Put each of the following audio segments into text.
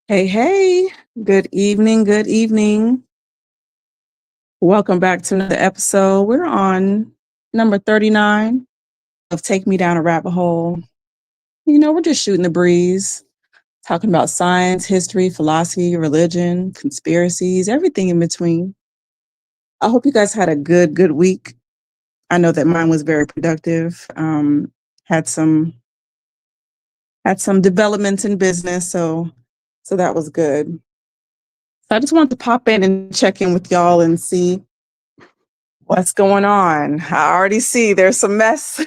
Hey, hey, good evening, good evening. Welcome back to another episode. We're on number 39 of Take Me Down a Rabbit Hole. We're just shooting the breeze, talking about science, history, philosophy, religion, conspiracies, everything in between. I hope you guys had a good week. I know that mine was very productive. Had some had some developments in business, so that was good. So I just wanted to pop in and check in with y'all and see what's going on. I already see there's some mess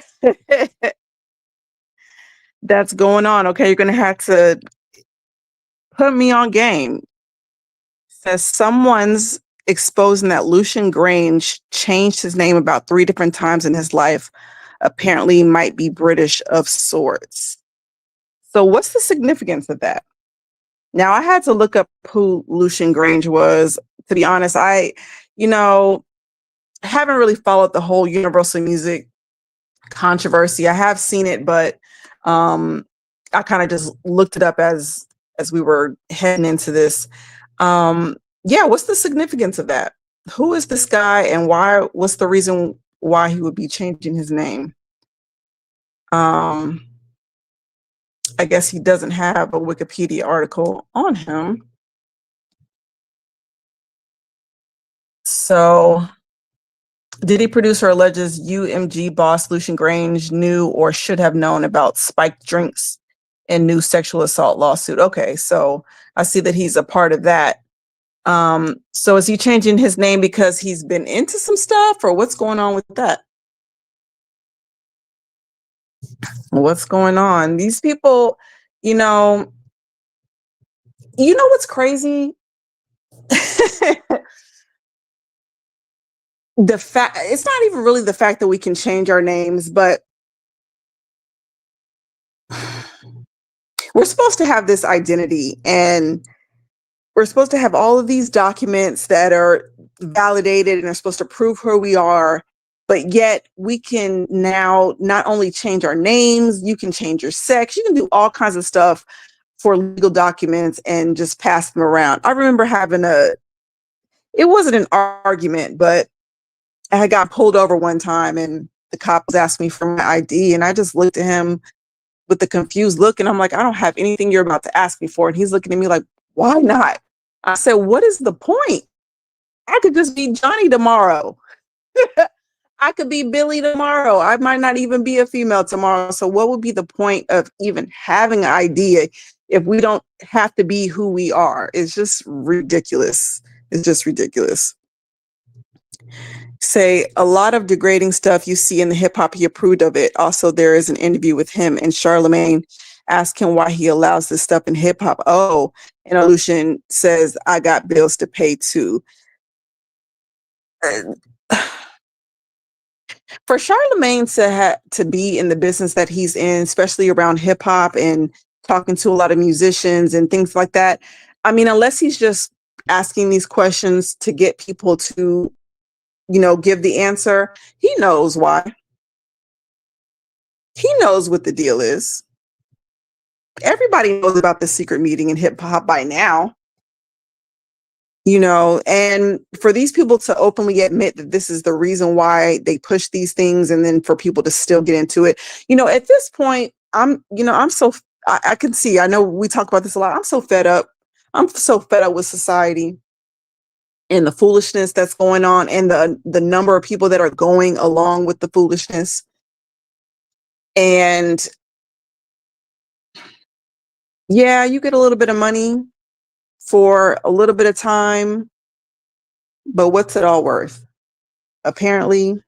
that's going on. Okay, you're gonna have to put me on game. Says someone's exposing that Lucian Grange changed his name about 3 different times in his life. Apparently, might be British of sorts. So, what's the significance of that? Now, I had to look up who Lucian Grange was. To be honest, you know, haven't really followed the whole Universal Music controversy. I have seen it, but I kind of just looked it up as we were heading into this. Yeah, what's the significance of that? Who is this guy, and why? What's the reason why he would be changing his name? Um, I guess he doesn't have a Wikipedia article on him. So, did he produce or alleges UMG boss Lucian Grange knew or should have known about spiked drinks and new sexual assault lawsuit? Okay, so I see that he's a part of that. So is he changing his name because he's been into some stuff, or what's going on with that? What's going on? These people, you know, what's crazy? The fact it's not even really the fact that we can change our names, but we're supposed to have this identity, and we're supposed to have all of these documents that are validated and are supposed to prove who we are. But yet we can now not only change our names, you can change your sex, you can do all kinds of stuff for legal documents and just pass them around. I remember having it wasn't an argument, but I had got pulled over one time and the cop was asking me for my ID, and I just looked at him with a confused look, and I'm like, I don't have anything you're about to ask me for. And he's looking at me like, why not? I said, what is the point? I could just be Johnny tomorrow. I could be Billy tomorrow. I might not even be a female tomorrow. So what would be the point of even having an idea if we don't have to be who we are? It's just ridiculous. It's just ridiculous. Say a lot of degrading stuff you see in the hip hop, he approved of it. Also, there is an interview with him and Charlemagne asked him why he allows this stuff in hip hop. Oh, and Lucian says, I got bills to pay too. For Charlemagne to be in the business that he's in, especially around hip hop and talking to a lot of musicians and things like that, I mean, unless he's just asking these questions to get people to, give the answer, he knows why. He knows what the deal is. Everybody knows about the secret meeting in hip hop by now. And for these people to openly admit that this is the reason why they push these things, and then for people to still get into it, at this point, I can see, I know we talk about this a lot. I'm so fed up. I'm so fed up with society and the foolishness that's going on, and the number of people that are going along with the foolishness. And yeah, you get a little bit of money for a little bit of time, but what's it all worth? Apparently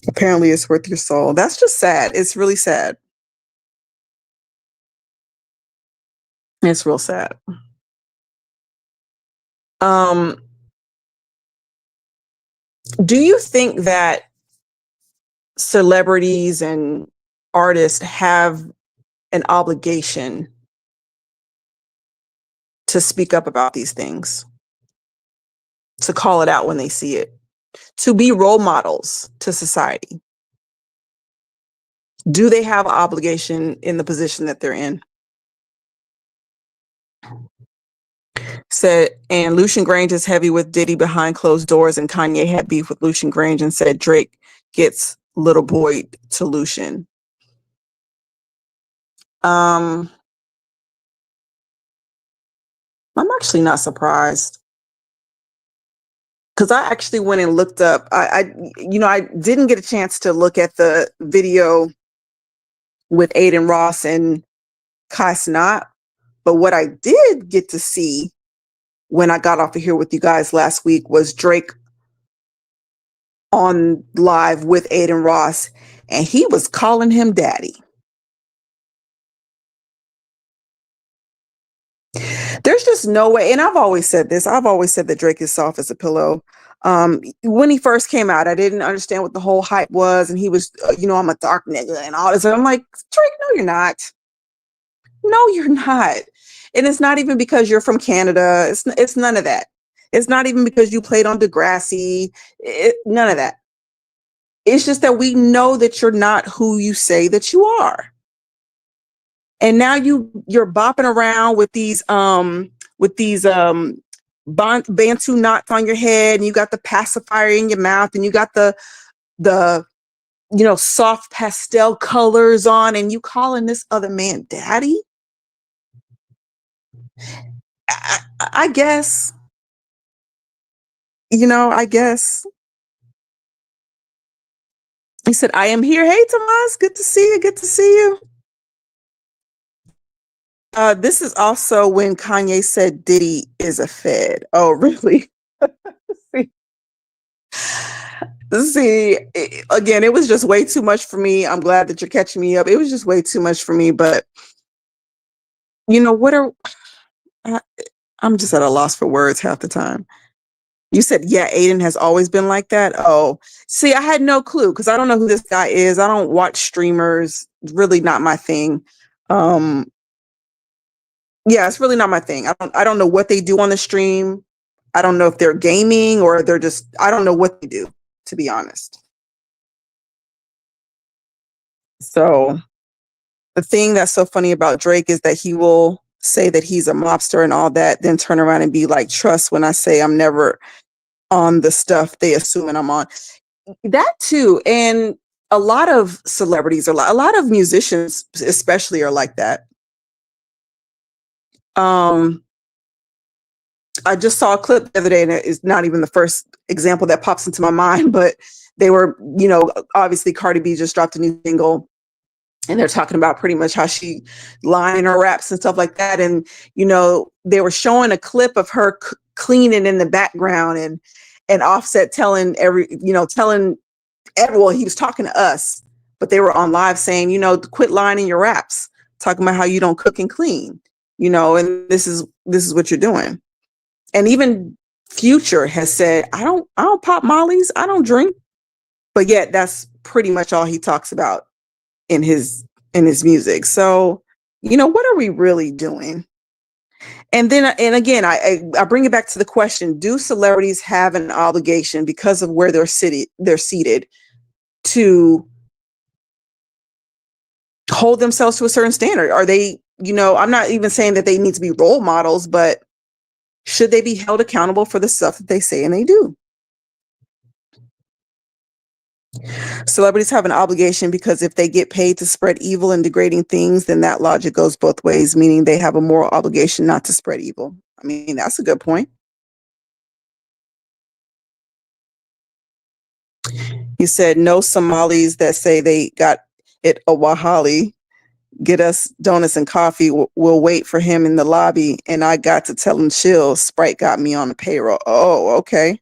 it's worth your soul. That's just sad. It's really sad. It's real sad. Um, do you think that celebrities and artists have an obligation to speak up about these things, to call it out when they see it, to be role models to society? Do they have an obligation in the position that they're in? Said, and Lucian Grange is heavy with Diddy behind closed doors, and Kanye had beef with Lucian Grange and said Drake gets little boy to Lucian. I'm actually not surprised because I actually went and looked up. I didn't get a chance to look at the video with Aiden Ross and Kai Cenat, but what I did get to see when I got off of here with you guys last week was Drake on live with Aiden Ross, and he was calling him daddy. There's just no way, and I've always said this. I've always said that Drake is soft as a pillow. When he first came out, I didn't understand what the whole hype was, and he was, I'm a dark nigga and all this. And I'm like, Drake, no, you're not. No, you're not. And it's not even because you're from Canada. It's none of that. It's not even because you played on Degrassi. None of that. It's just that we know that you're not who you say that you are. And now you're bopping around with these Bantu knots on your head, and you got the pacifier in your mouth, and you got the soft pastel colors on, and you calling this other man daddy. I guess, I guess. He said, I am here. Hey, Tomas, good to see you. Good to see you. This is also when Kanye said Diddy is a Fed. Oh, really? See, again, it was just way too much for me. I'm glad that you're catching me up. It was just way too much for me. But, I'm just at a loss for words half the time. You said, yeah, Aiden has always been like that. Oh, see, I had no clue because I don't know who this guy is. I don't watch streamers. It's really not my thing. Yeah, it's really not my thing. I don't know what they do on the stream. I don't know if they're gaming or I don't know what they do, to be honest. So the thing that's so funny about Drake is that he will say that he's a mobster and all that, then turn around and be like, trust when I say I'm never on the stuff they assuming I'm on. That too. And a lot of celebrities, a lot of musicians especially are like that. I just saw a clip the other day, and it's not even the first example that pops into my mind, but they were, obviously Cardi B just dropped a new single, and they're talking about pretty much how she line her raps and stuff like that. And, they were showing a clip of her cleaning in the background, and Offset telling well, he was talking to us, but they were on live saying, quit lining your raps, talking about how you don't cook and clean, and this is what you're doing. And even Future has said, I don't pop mollies, I don't drink, but yet that's pretty much all he talks about in his music. So, what are we really doing? And then, and again, I bring it back to the question: do celebrities have an obligation because of where they're seated to hold themselves to a certain standard? Are they, I'm not even saying that they need to be role models, but should they be held accountable for the stuff that they say and they do? Celebrities have an obligation because if they get paid to spread evil and degrading things, then that logic goes both ways, meaning they have a moral obligation not to spread evil. I mean, that's a good point. He said, no Somalis that say they got it a Wahali, get us donuts and coffee. We'll wait for him in the lobby. And I got to tell him, chill. Sprite got me on the payroll. Oh, okay.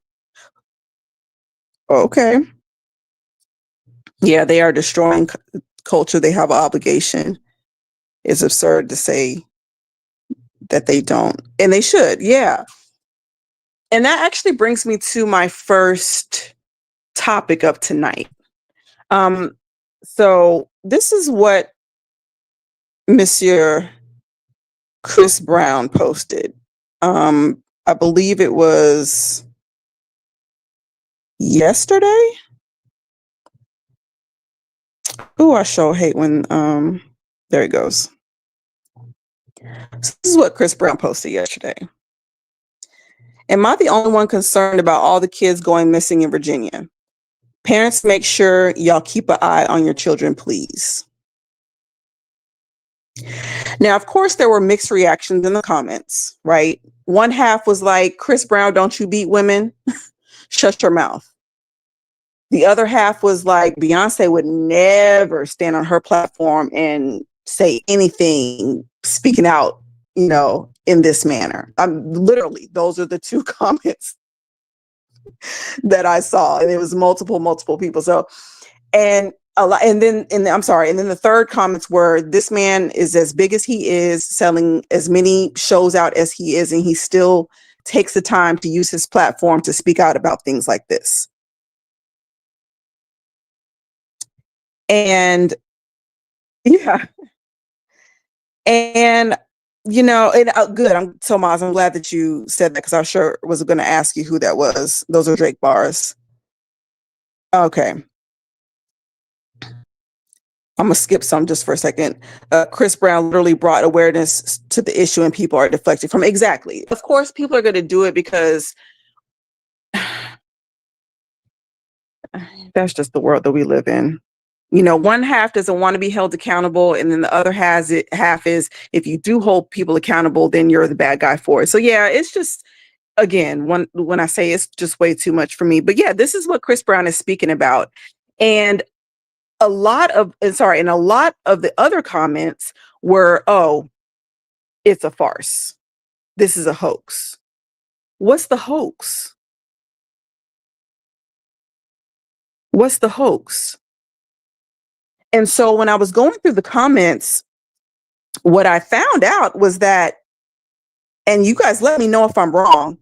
Okay. Yeah, they are destroying culture. They have an obligation. It's absurd to say that they don't. And they should. Yeah. And that actually brings me to my first topic of tonight. So this is what Monsieur Chris Brown posted. I believe it was yesterday. Oh, I sure hate when there it goes. So this is what Chris Brown posted yesterday. Am I the only one concerned about all the kids going missing in Virginia? Parents, make sure y'all keep an eye on your children, please. Now, of course, there were mixed reactions in the comments, right? One half was like, Chris Brown, don't you beat women? Shut your mouth. The other half was like, Beyonce would never stand on her platform and say anything speaking out, in this manner. Literally, those are the two comments that I saw. And it was multiple people. So, and a lot, and then the third comments were, this man is as big as he is, selling as many shows out as he is, and he still takes the time to use his platform to speak out about things like this. And yeah, and good. I'm glad that you said that, because I sure was going to ask you who that was. Those are Drake bars. Okay. I'm gonna skip some just for a second. Chris Brown literally brought awareness to the issue, and people are deflected from. Exactly. Of course, people are going to do it because that's just the world that we live in. One half doesn't want to be held accountable, and then the other half is, if you do hold people accountable, then you're the bad guy for it. So yeah, it's just, again, when I say it's just way too much for me. But yeah, this is what Chris Brown is speaking about. And a lot of the other comments were, oh, it's a farce. This is a hoax. What's the hoax? What's the hoax? And so when I was going through the comments, what I found out was that, and you guys let me know if I'm wrong,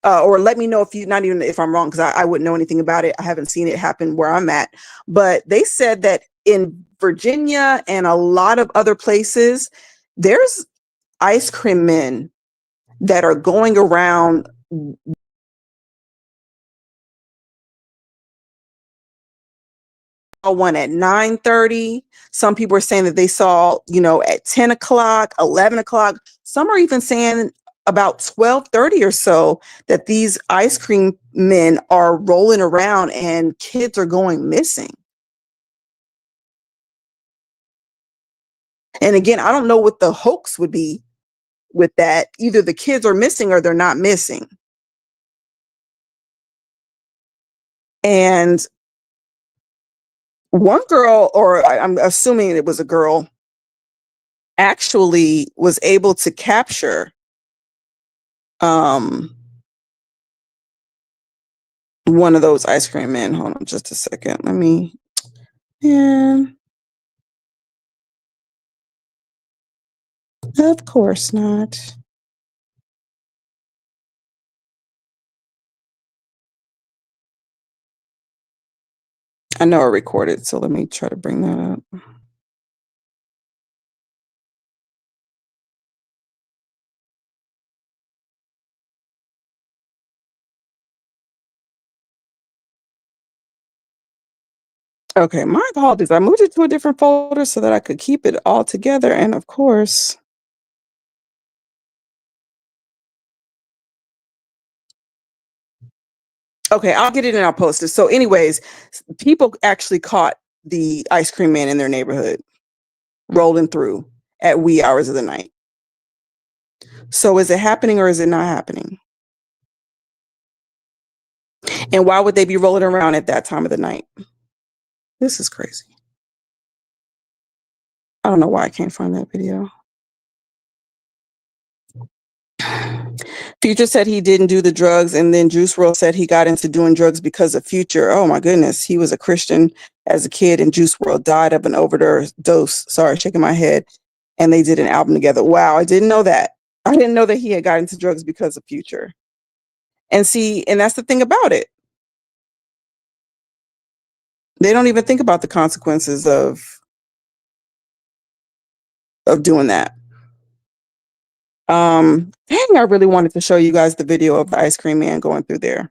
or let me know not even if I'm wrong, because I wouldn't know anything about it. I haven't seen it happen where I'm at. But they said that in Virginia and a lot of other places, there's ice cream men that are going around one at 9:30. Some people are saying that they saw, at 10 o'clock, 11 o'clock. Some are even saying about 12:30 or so that these ice cream men are rolling around and kids are going missing. And again, I don't know what the hoax would be with that. Either the kids are missing or they're not missing. And one girl, or I'm assuming it was a girl, actually was able to capture one of those ice cream men. Hold on just a second. Of course not. I know I recorded, so let me try to bring that up. Okay, my apologies. I moved it to a different folder so that I could keep it all together. And of course, okay, I'll get it and I'll post it. So anyways, people actually caught the ice cream man in their neighborhood rolling through at wee hours of the night. So is it happening or is it not happening? And why would they be rolling around at that time of the night? This is crazy. I don't know why I can't find that video. Future said he didn't do the drugs, and then Juice WRLD said he got into doing drugs because of Future. Oh my goodness, he was a Christian as a kid, and Juice WRLD died of an overdose. Sorry, shaking my head. And they did an album together. Wow, I didn't know that. I didn't know that he had got into drugs because of Future. And see, and that's the thing about it. They don't even think about the consequences of doing that. Dang, I really wanted to show you guys the video of the ice cream man going through there.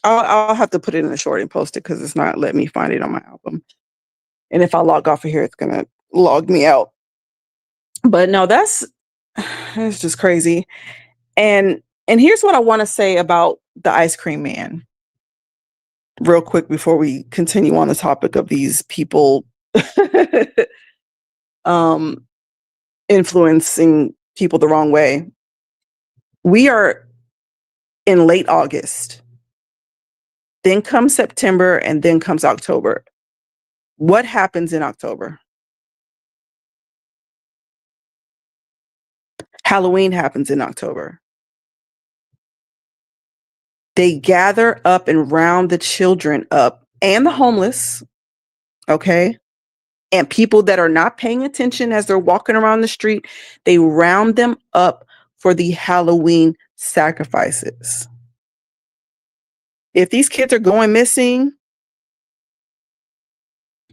I'll have to put it in a short and post it because it's not letting me find it on my album. And if I log off of here, it's gonna log me out. But no, that's just crazy. And And here's what I want to say about the ice cream man, real quick, before we continue on the topic of these people um, influencing people the wrong way. We are in late August. Then comes September, and then comes October. What happens in October? Halloween happens in October. They gather up and round the children up and the homeless, okay? And people that are not paying attention as they're walking around the street, they round them up for the Halloween sacrifices. If these kids are going missing,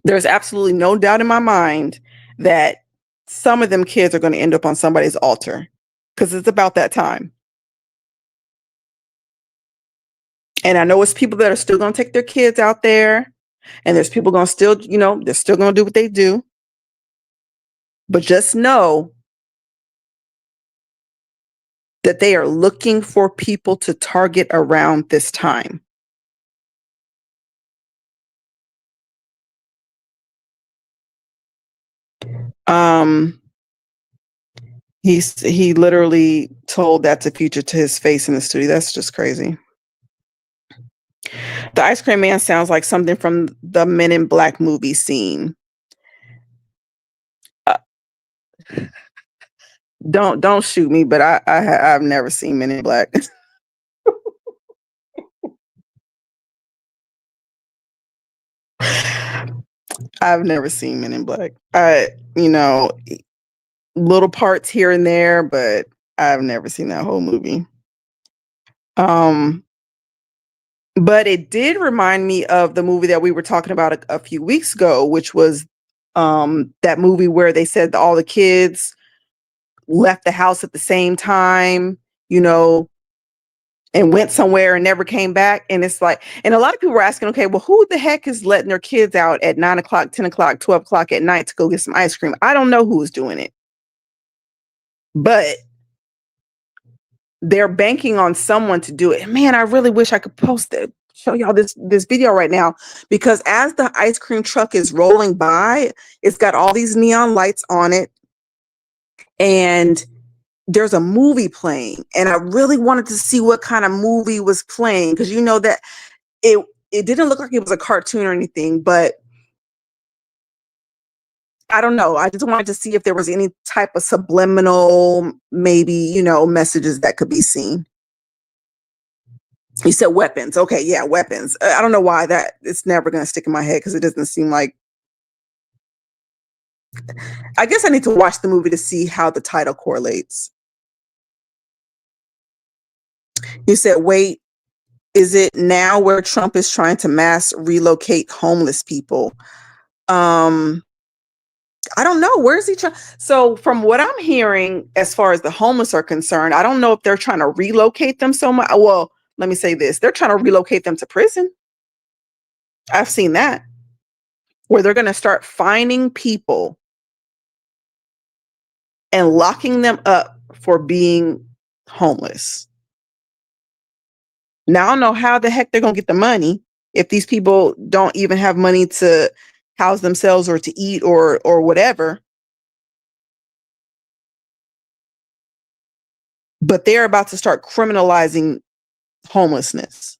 there's absolutely no doubt in my mind that some of them kids are going to end up on somebody's altar, because it's about that time. And I know it's people that are still going to take their kids out there, and there's people going to still, they're still going to do what they do. But just know that they are looking for people to target around this time. He literally told that to Future to his face in the studio. That's just crazy. The ice cream man sounds like something from the Men in Black movie scene. Don't shoot me, but I've never seen Men in Black. I've never seen Men in Black. Little parts here and there, but I've never seen that whole movie. But it did remind me of the movie that we were talking about a few weeks ago, which was that movie where they said all the kids left the house at the same time, and went somewhere and never came back. And it's like, and a lot of people were asking, okay, well, who the heck is letting their kids out at 9 o'clock, 10 o'clock, 12 o'clock at night to go get some ice cream? I don't know who's doing it, but they're banking on someone to do it. Man, I really wish I could post it, show y'all this video right now, because as the ice cream truck is rolling by, it's got all these neon lights on it, and there's a movie playing, and I really wanted to see what kind of movie was playing, because that it didn't look like it was a cartoon or anything, but I don't know. I just wanted to see if there was any type of subliminal, maybe, messages that could be seen. You said weapons. Okay, yeah, weapons. I don't know why that it's never going to stick in my head, because it doesn't seem like. I guess I need to watch the movie to see how the title correlates. You said, wait, is it now where Trump is trying to mass relocate homeless people? I don't know. Where is he trying? So from what I'm hearing, as far as the homeless are concerned, I don't know if they're trying to relocate them so much. Well, let me say this. They're trying to relocate them to prison. I've seen that, where they're going to start finding people and locking them up for being homeless. Now, I don't know how the heck they're going to get the money if these people don't even have money to house themselves or to eat or whatever. But they're about to start criminalizing homelessness.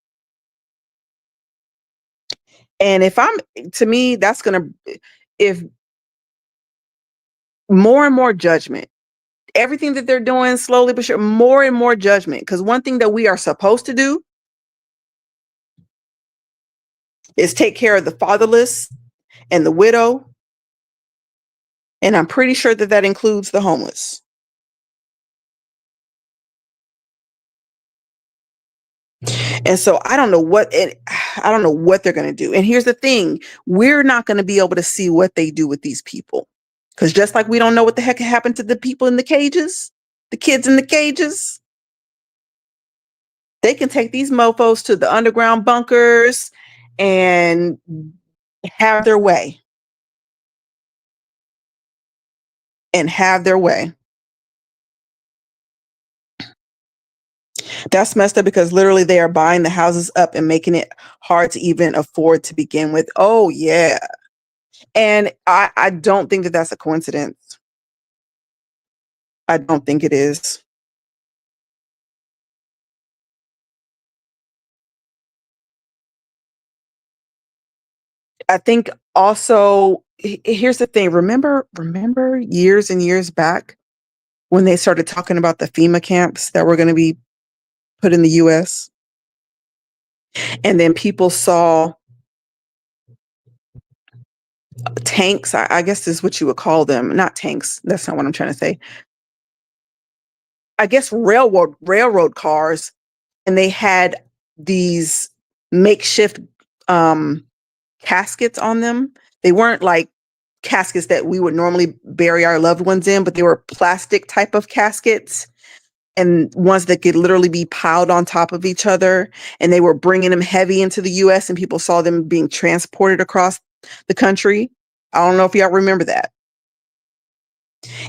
And to me, that's going to, if more and more judgment, everything that they're doing slowly but sure, more and more judgment. Because one thing that we are supposed to do is take care of the fatherless and the widow. And I'm pretty sure that includes the homeless. And so I don't know what they're going to do. And here's the thing. We're not going to be able to see what they do with these people. Because just like we don't know what the heck happened to the people in the cages, the kids in the cages, they can take these mofos to the underground bunkers and have their way. That's messed up because literally they are buying the houses up and making it hard to even afford to begin with. Oh yeah. And I don't think that that's a coincidence. I don't think it is. I think also here's the thing. Remember years and years back when they started talking about the FEMA camps that were going to be put in the US, and then people saw tanks, I guess is what you would call them. Not tanks. That's not what I'm trying to say. I guess railroad cars, and they had these makeshift um caskets on them. They weren't like caskets that we would normally bury our loved ones in, but they were plastic type of caskets, and ones that could literally be piled on top of each other. And they were bringing them heavy into the US, and people saw them being transported across the country. I don't know if y'all remember that.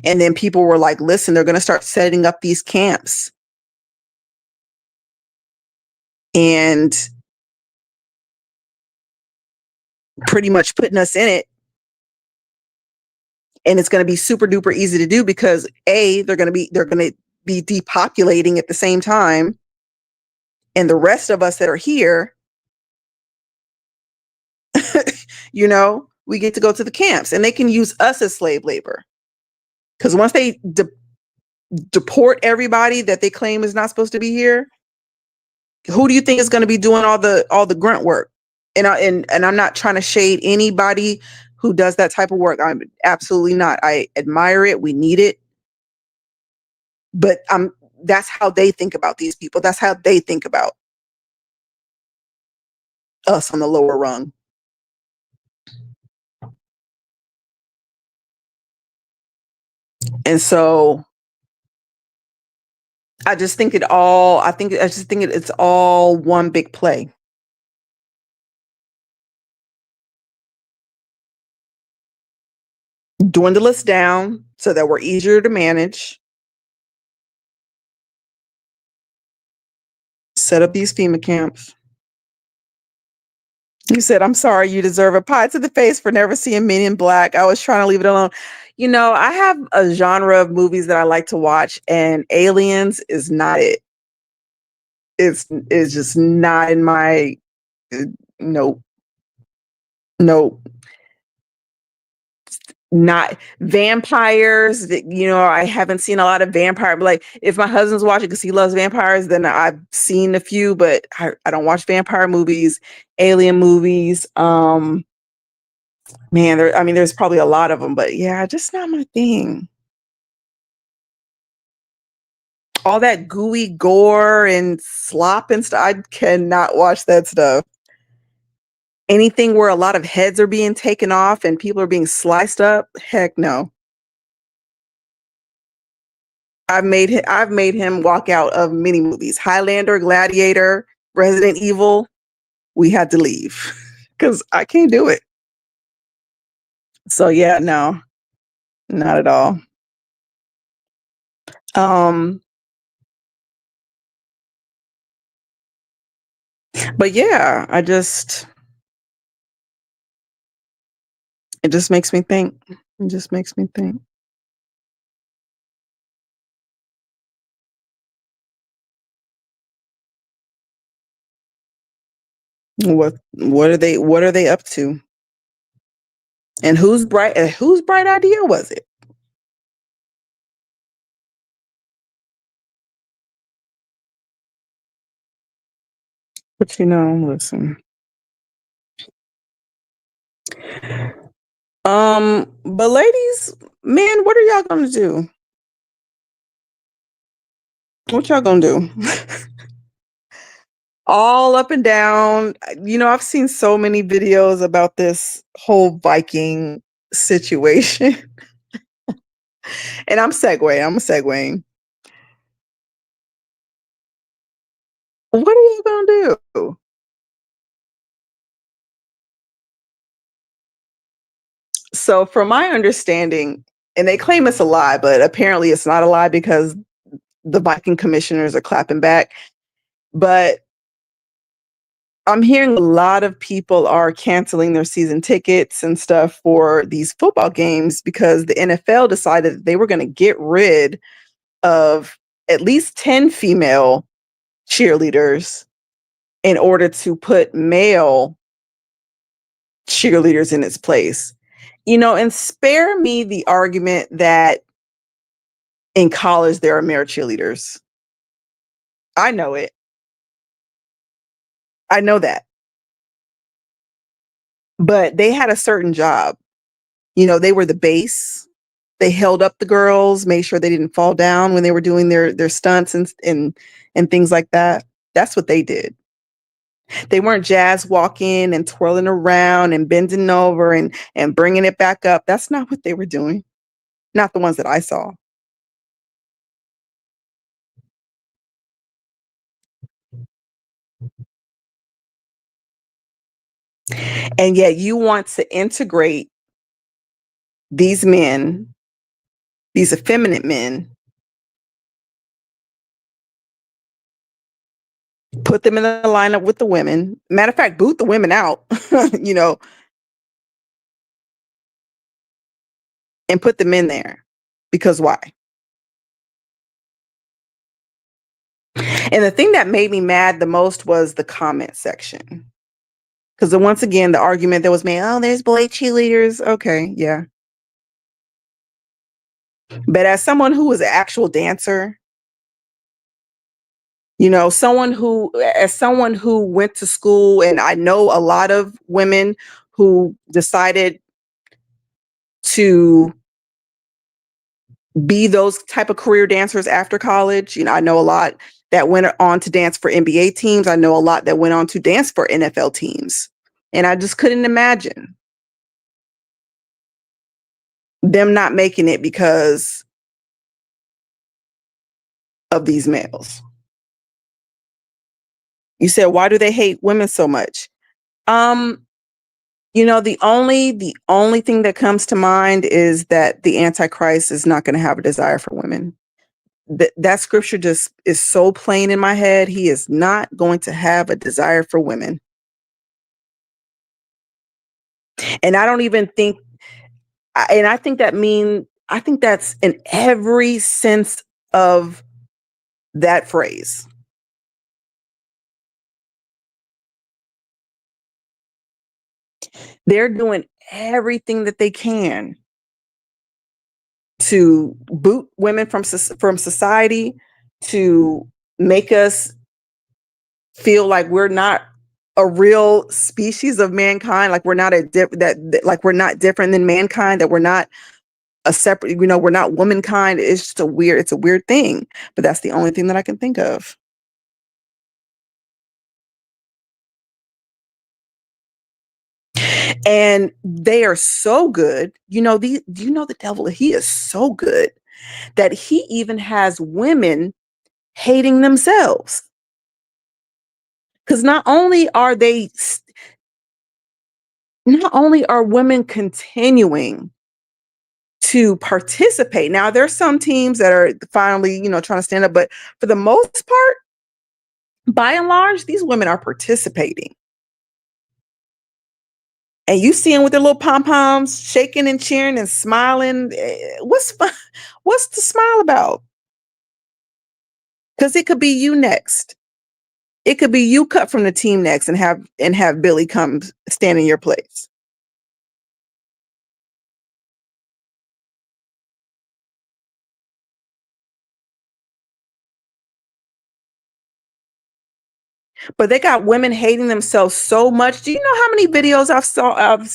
And then people were like, listen, they're going to start setting up these camps and pretty much putting us in it. And it's going to be super duper easy to do because they're going to be depopulating at the same time. And the rest of us that are here, we get to go to the camps, and they can use us as slave labor. Because once they deport everybody that they claim is not supposed to be here, who do you think is going to be doing all the grunt work? And I'm not trying to shade anybody who does that type of work. I'm absolutely not. I admire it. We need it. But that's how they think about these people. That's how they think about us on the lower rung. And so I just think it's all one big play. Dwindle us down so that we're easier to manage. Set up these FEMA camps. You said, I'm sorry, you deserve a pie to the face for never seeing Men in Black. I was trying to leave it alone. I have a genre of movies that I like to watch, and Aliens is not it. It's just not in my no. No, not vampires. I haven't seen a lot of vampire. But like, if my husband's watching because he loves vampires, then I've seen a few. But I don't watch vampire movies, alien movies. Man, there's probably a lot of them, but yeah, just not my thing. All that gooey gore and slop and stuff, I cannot watch that stuff. Anything where a lot of heads are being taken off and people are being sliced up, heck no. I've made him walk out of many movies. Highlander, Gladiator, Resident Evil. We had to leave because I can't do it. So yeah, no, not at all. Um, but yeah, it just makes me think. It just makes me think. What are they up to? And whose bright idea was it? But listen. But ladies, men, what are y'all gonna do? What y'all gonna do? All up and down. I've seen so many videos about this whole Viking situation. And I'm segueing. What are you gonna do? So from my understanding, and they claim it's a lie, but apparently it's not a lie because the Viking commissioners are clapping back. But I'm hearing a lot of people are canceling their season tickets and stuff for these football games because the NFL decided that they were going to get rid of at least 10 female cheerleaders in order to put male cheerleaders in its place. And spare me the argument that in college there are male cheerleaders. I know it. I know that. But they had a certain job. They were the base. They held up the girls, made sure they didn't fall down when they were doing their stunts and things like that. That's what they did. They weren't jazz walking and twirling around and bending over and bringing it back up. That's not what they were doing. Not the ones that I saw. And yet you want to integrate these men, these effeminate men, put them in the lineup with the women. Matter of fact, boot the women out, and put them in there. Because why? And the thing that made me mad the most was the comment section. Because once again, the argument that was made, oh, there's boy cheerleaders. Okay, yeah. But as someone who was an actual dancer, as someone who went to school, and I know a lot of women who decided to be those type of career dancers after college. I know a lot that went on to dance for NBA teams. I know a lot that went on to dance for NFL teams. And I just couldn't imagine them not making it because of these males. You said, why do they hate women so much? The only thing that comes to mind is that the Antichrist is not going to have a desire for women. That scripture just is so plain in my head. He is not going to have a desire for women. And I don't even think, and I think that's in every sense of that phrase. They're doing everything that they can to boot women from society, to make us feel like we're not a real species of mankind, like we're not like we're not different than mankind, that we're not a separate, we're not womankind. It's just it's a weird thing, but that's the only thing that I can think of. And they are so good. The devil, he is so good that he even has women hating themselves. Because not only are women continuing to participate. Now, there's some teams that are finally, trying to stand up, but for the most part, by and large, these women are participating. And you see them with their little pom-poms, shaking and cheering and smiling. What's the smile about? Because it could be you next. It could be you cut from the team next and have Billy come stand in your place. But they got women hating themselves so much. Do you know how many videos I've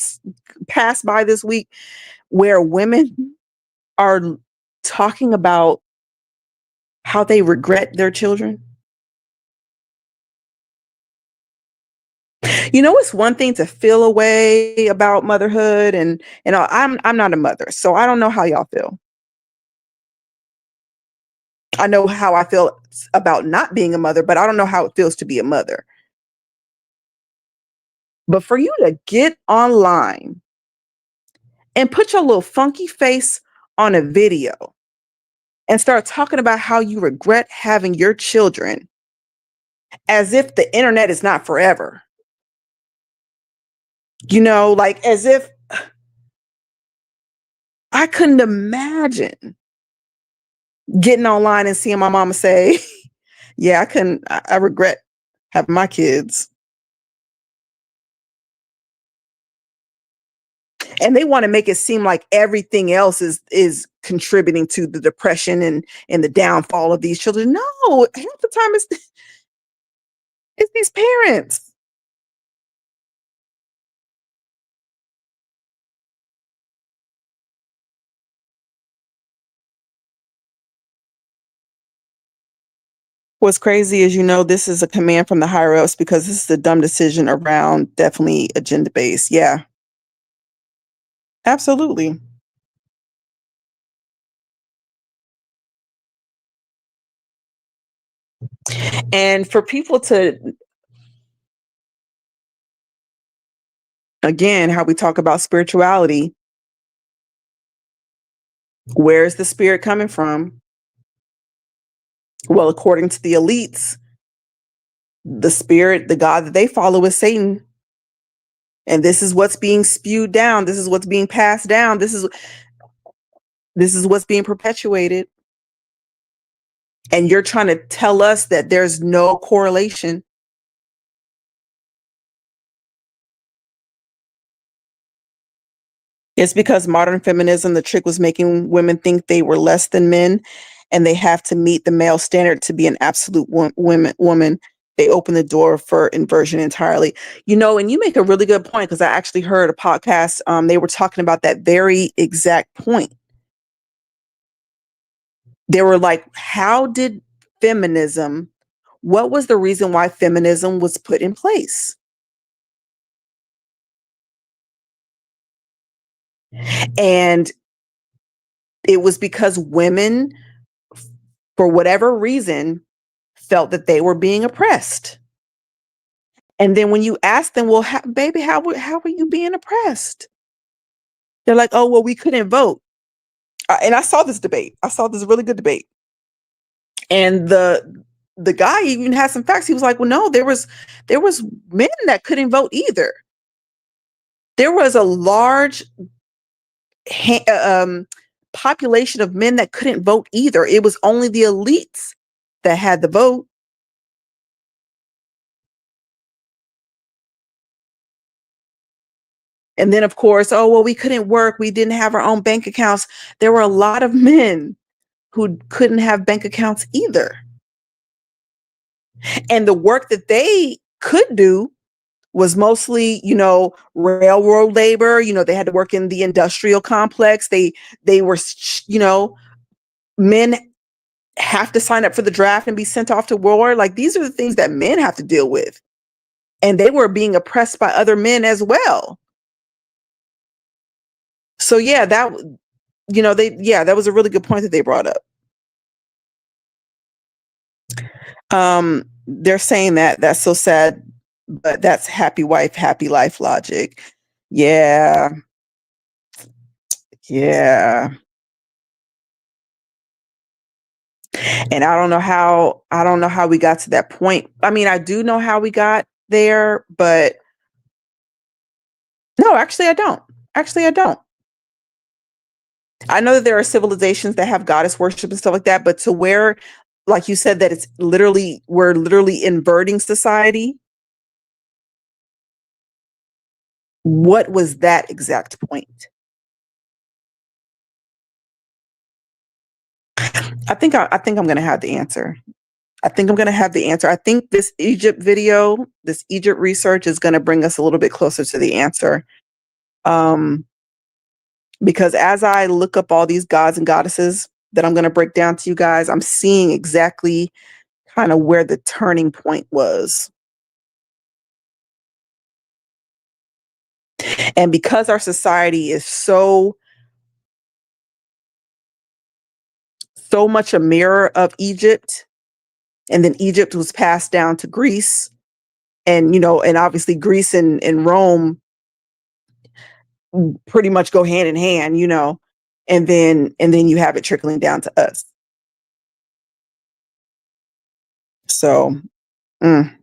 passed by this week where women are talking about how they regret their children? It's one thing to feel a way about motherhood, and I'm not a mother, so I don't know how y'all feel. I know how I feel about not being a mother, but I don't know how it feels to be a mother. But for you to get online and put your little funky face on a video and start talking about how you regret having your children, as if the internet is not forever. You know, like as if I couldn't imagine getting online and seeing my mama say, yeah, I regret having my kids. And they want to make it seem like everything else is contributing to the depression and the downfall of these children. No, half the time it's these parents. What's crazy is, this is a command from the higher ups because this is a dumb decision around definitely agenda based. Yeah, absolutely. And for people to, again, how we talk about spirituality, where's the spirit coming from? Well, according to the elites, the spirit, the God that they follow is Satan. And this is what's being spewed down. This is what's being passed down. This is what's being perpetuated. And you're trying to tell us that there's no correlation. It's because modern feminism, the trick was making women think they were less than men and they have to meet the male standard to be an absolute woman. They open the door for inversion entirely. And you make a really good point because I actually heard a podcast. They were talking about that very exact point. They were like, how did what was the reason why feminism was put in place? And it was because women, for whatever reason, felt that they were being oppressed. And then when you ask them, well, baby, how were you being oppressed? They're like, oh, well, we couldn't vote. And I saw this debate. I saw this really good debate. And the guy even had some facts. He was like, well, no, there was men that couldn't vote either. There was a large population of men that couldn't vote either. It was only the elites that had the vote. And then, of course, oh, well, we couldn't work. We didn't have our own bank accounts. There were a lot of men who couldn't have bank accounts either. And the work that they could do was mostly, railroad labor. They had to work in the industrial complex. They were, men have to sign up for the draft and be sent off to war. Like, these are the things that men have to deal with. And they were being oppressed by other men as well. So yeah, that was a really good point that they brought up. They're saying that's so sad, but that's happy wife, happy life logic. Yeah. Yeah. And I don't know how we got to that point. I mean, I do know how we got there, but no, actually I don't. Actually, I don't. I know that there are civilizations that have goddess worship and stuff like that, but to where, like you said, that we're literally inverting society. What was that exact point? I think I'm going to have the answer. I think I'm going to have the answer. I think this Egypt research is going to bring us a little bit closer to the answer. Because as I look up all these gods and goddesses that I'm going to break down to you guys, I'm seeing exactly kind of where the turning point was. And because our society is so much a mirror of Egypt, and then Egypt was passed down to Greece, and and obviously Greece and Rome pretty much go hand in hand, and then you have it trickling down to us. So Mm.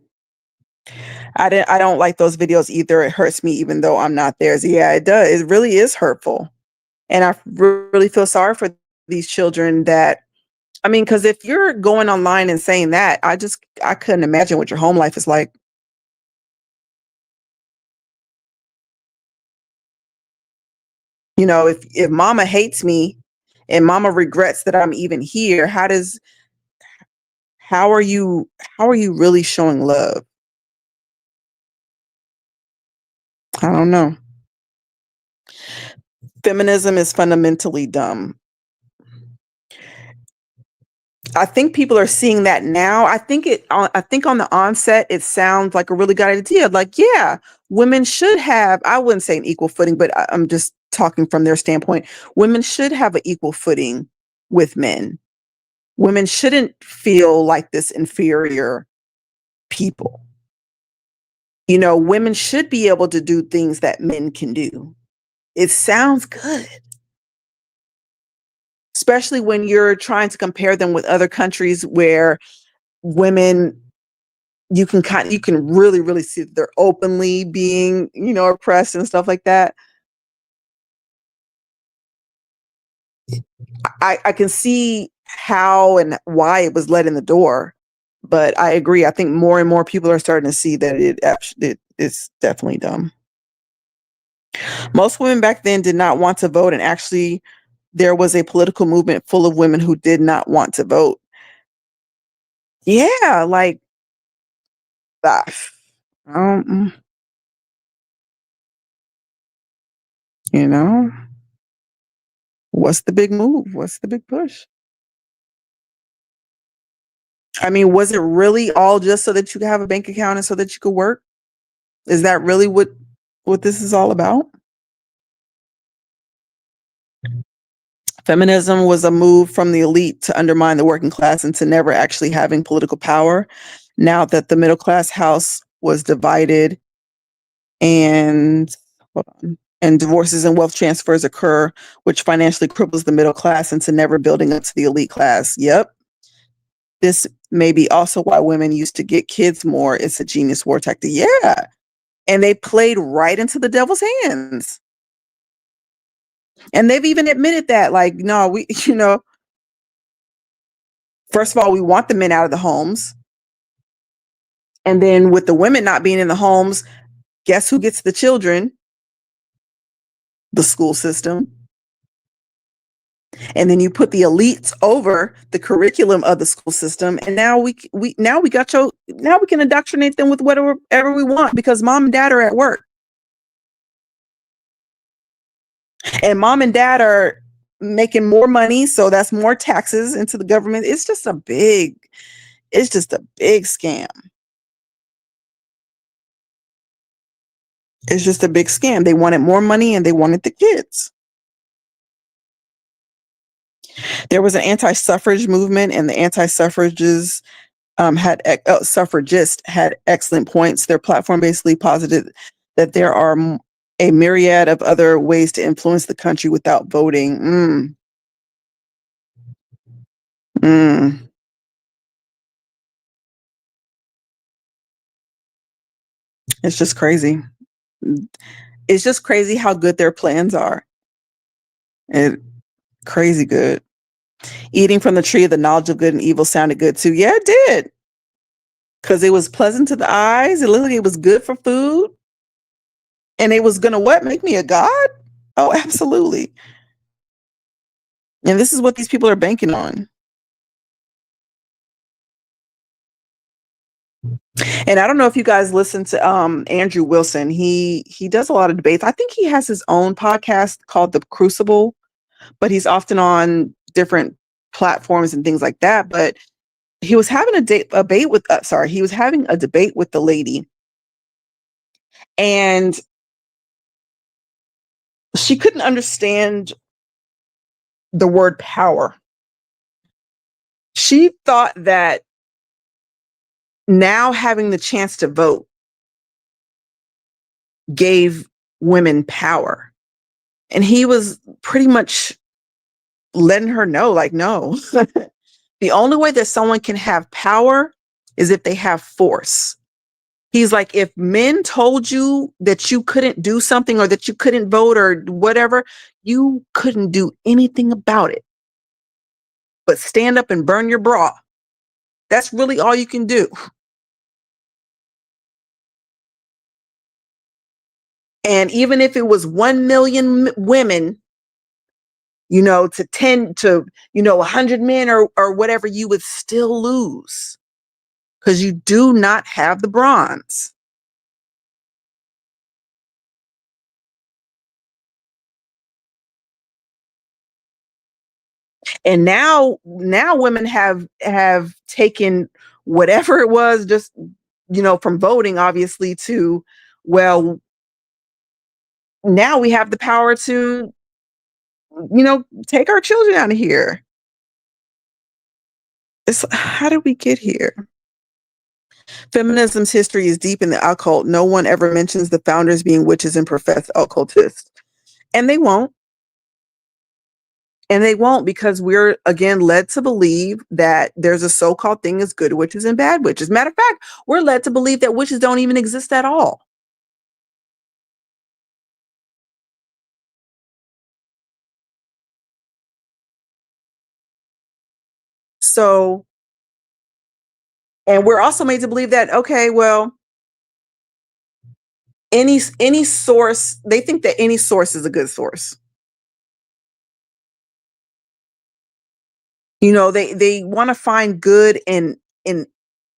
I don't like those videos either. It hurts me even though I'm not theirs. Yeah, it does. It really is hurtful. And I really feel sorry for these children that, I mean, because if you're going online and saying that, I couldn't imagine what your home life is like. You know, if mama hates me and mama regrets that I'm even here, how are you how are you really showing love? I don't know. Feminism is fundamentally dumb. I think people are seeing that now. I think on the onset it sounds like a really good idea. Like, yeah, women should have, I wouldn't say an equal footing, but I'm just talking from their standpoint. Women should have an equal footing with men. Women shouldn't feel like this inferior people. You know, women should be able to do things that men can do. It sounds good, especially when you're trying to compare them with other countries where women, you can really see that they're openly being, you know, oppressed and stuff like that. I can see how and why it was let in the door, but I agree. I think more and more people are starting to see that it's definitely dumb. Most women back then did not want to vote, and actually, there was a political movement full of women who did not want to vote. Yeah, like, ah, um, you know, what's the big move? What's the big push? I mean, was it really all just so that you could have a bank account and so that you could work? Is that really what this is all about? Feminism was a move from the elite to undermine the working class into never actually having political power. Now that the middle class house was divided and hold on, and divorces and wealth transfers occur, which financially cripples the middle class into never building up to the elite class. Yep. This may be also why women used to get kids more. It's a genius war tactic. Yeah. And they played right into the devil's hands. And they've even admitted that, like, no, we, you know, first of all, we want the men out of the homes. And then with the women not being in the homes, guess who gets the children? The school system. And then you put the elites over the curriculum of the school system, and now we can indoctrinate them with whatever we want because mom and dad are at work, and mom and dad are making more money, so that's more taxes into the government. It's just a big scam. It's just a big scam. They wanted more money and they wanted the kids. There was an anti-suffrage movement, and the anti-suffragists suffragists had excellent points. Their platform basically posited that there are a myriad of other ways to influence the country without voting. Mm. It's just crazy. It's just crazy how good their plans are. It crazy good. Eating from the tree of the knowledge of good and evil sounded good too. Yeah, it did. Because it was pleasant to the eyes. It looked like it was good for food. And it was gonna what? Make me a god? Oh, absolutely. And this is what these people are banking on. And I don't know if you guys listen to Andrew Wilson. He does a lot of debates. I think he has his own podcast called The Crucible, but he's often on different platforms and things like that. But he was having he was having a debate with the lady, and she couldn't understand the word power. She thought that now having the chance to vote gave women power. And he was pretty much letting her know, like, no, the only way that someone can have power is if they have force. He's like, if men told you that you couldn't do something or that you couldn't vote or whatever, you couldn't do anything about it but stand up and burn your bra. That's really all you can do. And even if it was 1 million women, to 10 to, 100 men or whatever, you would still lose because you do not have the bronze. And now women have taken whatever it was, just, from voting, obviously, to, well, now we have the power to, take our children out of here. It's, how did we get here? Feminism's history is deep in the occult. No one ever mentions the founders being witches and professed occultists. And they won't. And they won't, because we're, again, led to believe that there's a so-called thing as good witches and bad witches. Matter of fact, we're led to believe that witches don't even exist at all. So, and we're also made to believe that, okay, well, any source, they think that any source is a good source. They want to find good in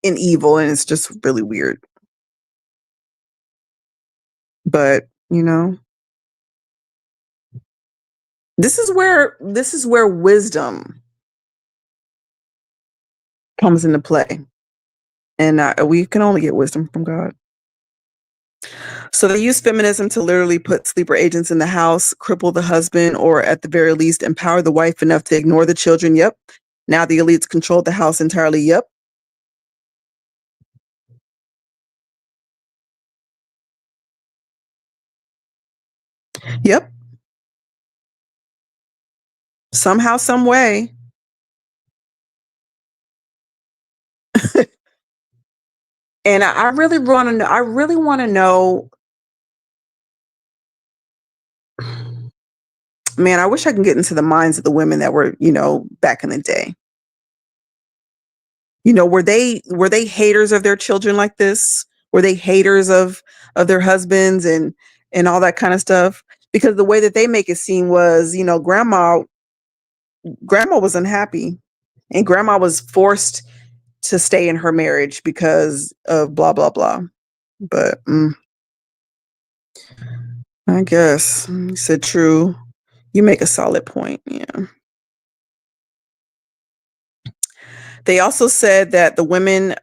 evil, and it's just really weird. But, this is where wisdom comes into play. And we can only get wisdom from God. So they use feminism to literally put sleeper agents in the house, cripple the husband, or at the very least, empower the wife enough to ignore the children. Yep. Now the elites control the house entirely. Yep. Yep. Somehow, some way. And I really want to know. I really want to know. Man, I wish I could get into the minds of the women that were, back in the day. Were they haters of their children like this? Were they haters of their husbands and all that kind of stuff? Because the way that they make it seem was, grandma was unhappy, and grandma was forced to stay in her marriage because of blah blah blah. But I guess you said true. You make a solid point. Yeah. They also said that the women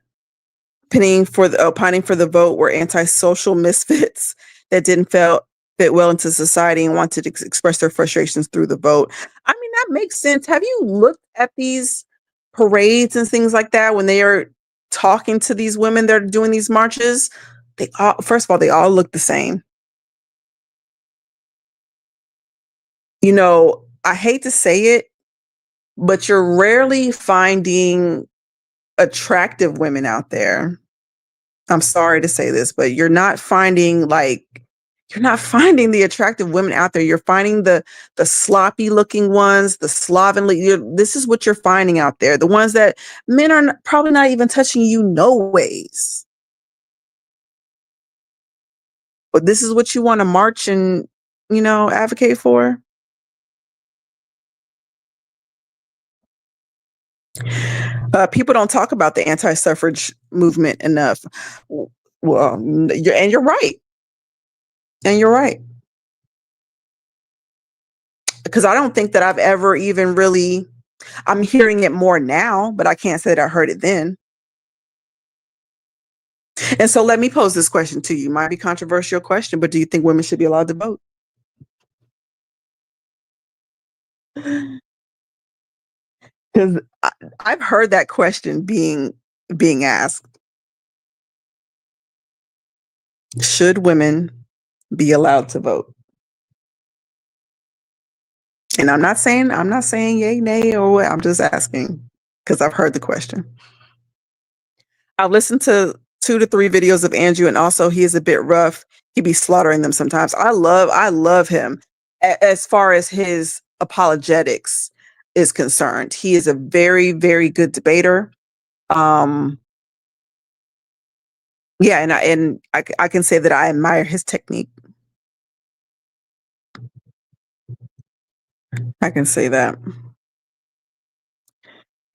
pining for the vote were antisocial misfits that didn't fit well into society and wanted to express their frustrations through the vote. I mean, that makes sense. Have you looked at these parades and things like that when they are talking to these women that are doing these marches? First of all, they all look the same. I hate to say it, but you're rarely finding attractive women out there. I'm sorry to say this, but you're not finding the attractive women out there. You're finding the sloppy looking ones, the slovenly. This is what you're finding out there. The ones that men are probably not even touching you no ways. But this is what you want to march and, advocate for. People don't talk about the anti-suffrage movement enough. Well, you're right. And you're right. Because I don't think that I've ever even really, I'm hearing it more now, but I can't say that I heard it then. And so let me pose this question to you. Might be a controversial question, but do you think women should be allowed to vote? Because I've heard that question being asked. Should women be allowed to vote? And I'm not saying yay, nay, or what. I'm just asking because I've heard the question. I've listened to 2 to 3 videos of Andrew, and also he is a bit rough. He be slaughtering them sometimes. I love him as far as his apologetics is concerned. He is a very, very good debater. Um, yeah, and I can say that I admire his technique. I can say that.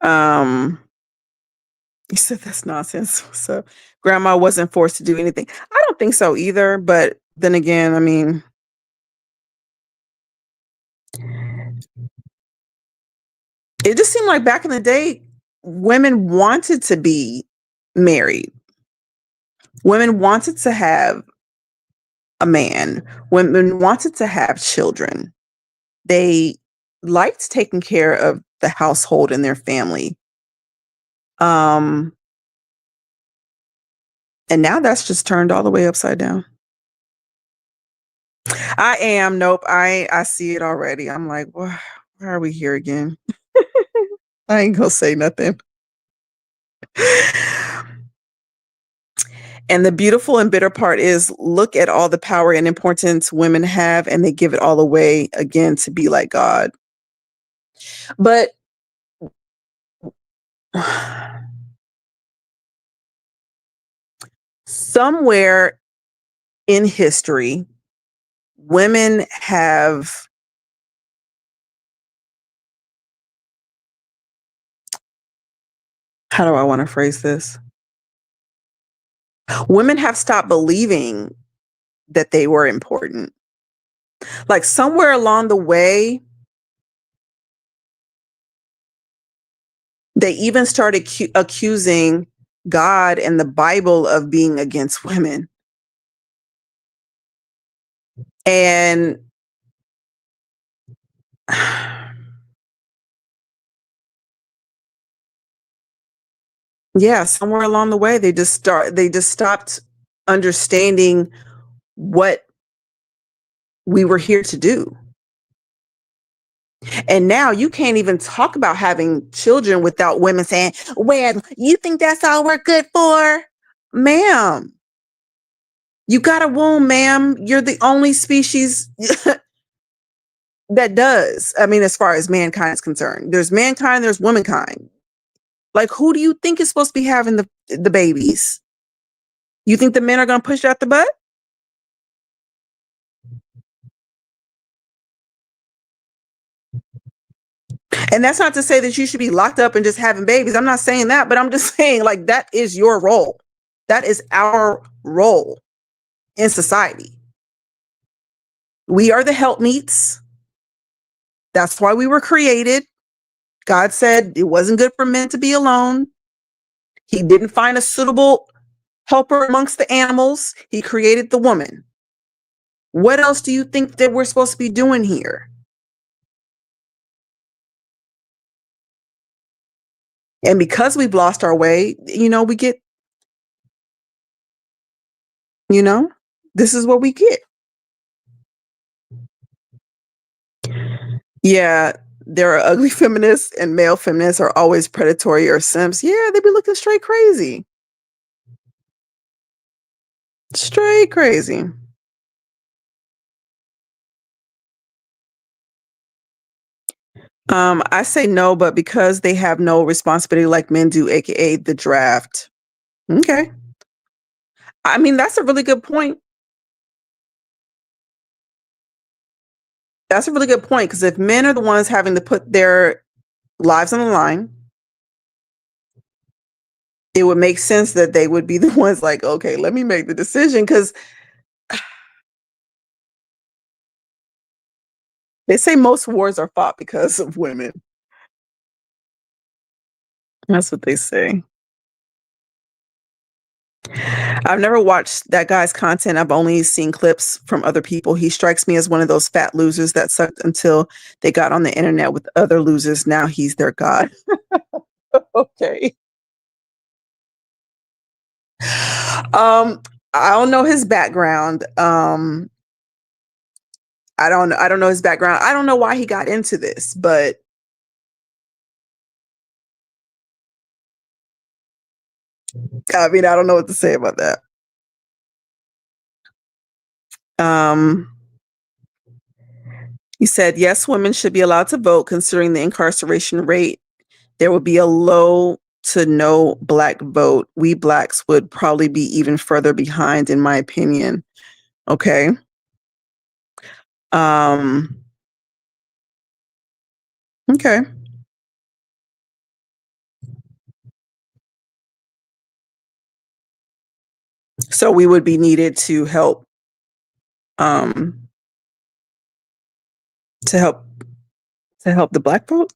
Um, you said that's nonsense. So grandma wasn't forced to do anything. I don't think so either. But then again, I mean, it just seemed like back in the day, women wanted to be married. Women wanted to have a man. Women wanted to have children. They liked taking care of the household and their family. Um, and now that's just turned all the way upside down. I am. Nope. I see it already. I'm like, why are we here again? I ain't gonna say nothing. And the beautiful and bitter part is look at all the power and importance women have, and they give it all away again to be like God. But somewhere in history, women have, how do I want to phrase this? Women have stopped believing that they were important. Like somewhere along the way, they even started accusing God and the Bible of being against women. And yeah, somewhere along the way, they just stopped understanding what we were here to do. And now you can't even talk about having children without women saying, well, you think that's all we're good for? Ma'am, you got a womb, ma'am. You're the only species that does. I mean, as far as mankind is concerned, there's mankind, there's womankind. Like, who do you think is supposed to be having the babies? You think the men are going to push out the butt? And that's not to say that you should be locked up and just having babies. I'm not saying that, but I'm just saying like that is your role. That is our role in society. We are the helpmeets. That's why we were created. God said it wasn't good for men to be alone. He didn't find a suitable helper amongst the animals. He created the woman. What else do you think that we're supposed to be doing here? And because we've lost our way, we get, you know, this is what we get. Yeah, there are ugly feminists and male feminists are always predatory or simps. Yeah, they be looking straight crazy. Straight crazy. I say no, but because they have no responsibility like men do, aka the draft. Okay. I mean, that's a really good point. That's a really good point because if men are the ones having to put their lives on the line, it would make sense that they would be the ones like, okay, let me make the decision because they say most wars are fought because of women. That's what they say. I've never watched that guy's content. I've only seen clips from other people. He strikes me as one of those fat losers that sucked until they got on the internet with other losers. Now he's their god. Okay. I don't know his background. I don't know his background. I don't know why he got into this, but. I mean, I don't know what to say about that. Um, he said, yes, women should be allowed to vote. Considering the incarceration rate, there would be a low to no black vote. We blacks would probably be even further behind, in my opinion. Okay. Um, okay. So we would be needed um, to help, to help the black vote.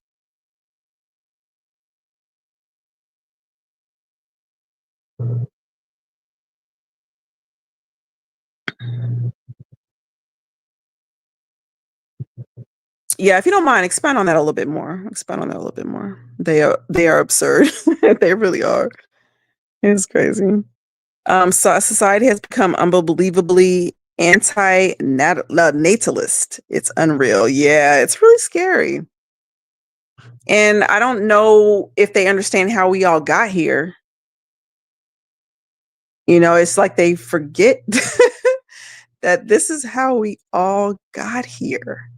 Yeah, if you don't mind, expand on that a little bit more. Expand on that a little bit more. They are absurd. They really are. It's crazy. So society has become unbelievably anti-natalist. It's unreal. Yeah, it's really scary. And I don't know if they understand how we all got here. It's like they forget that this is how we all got here.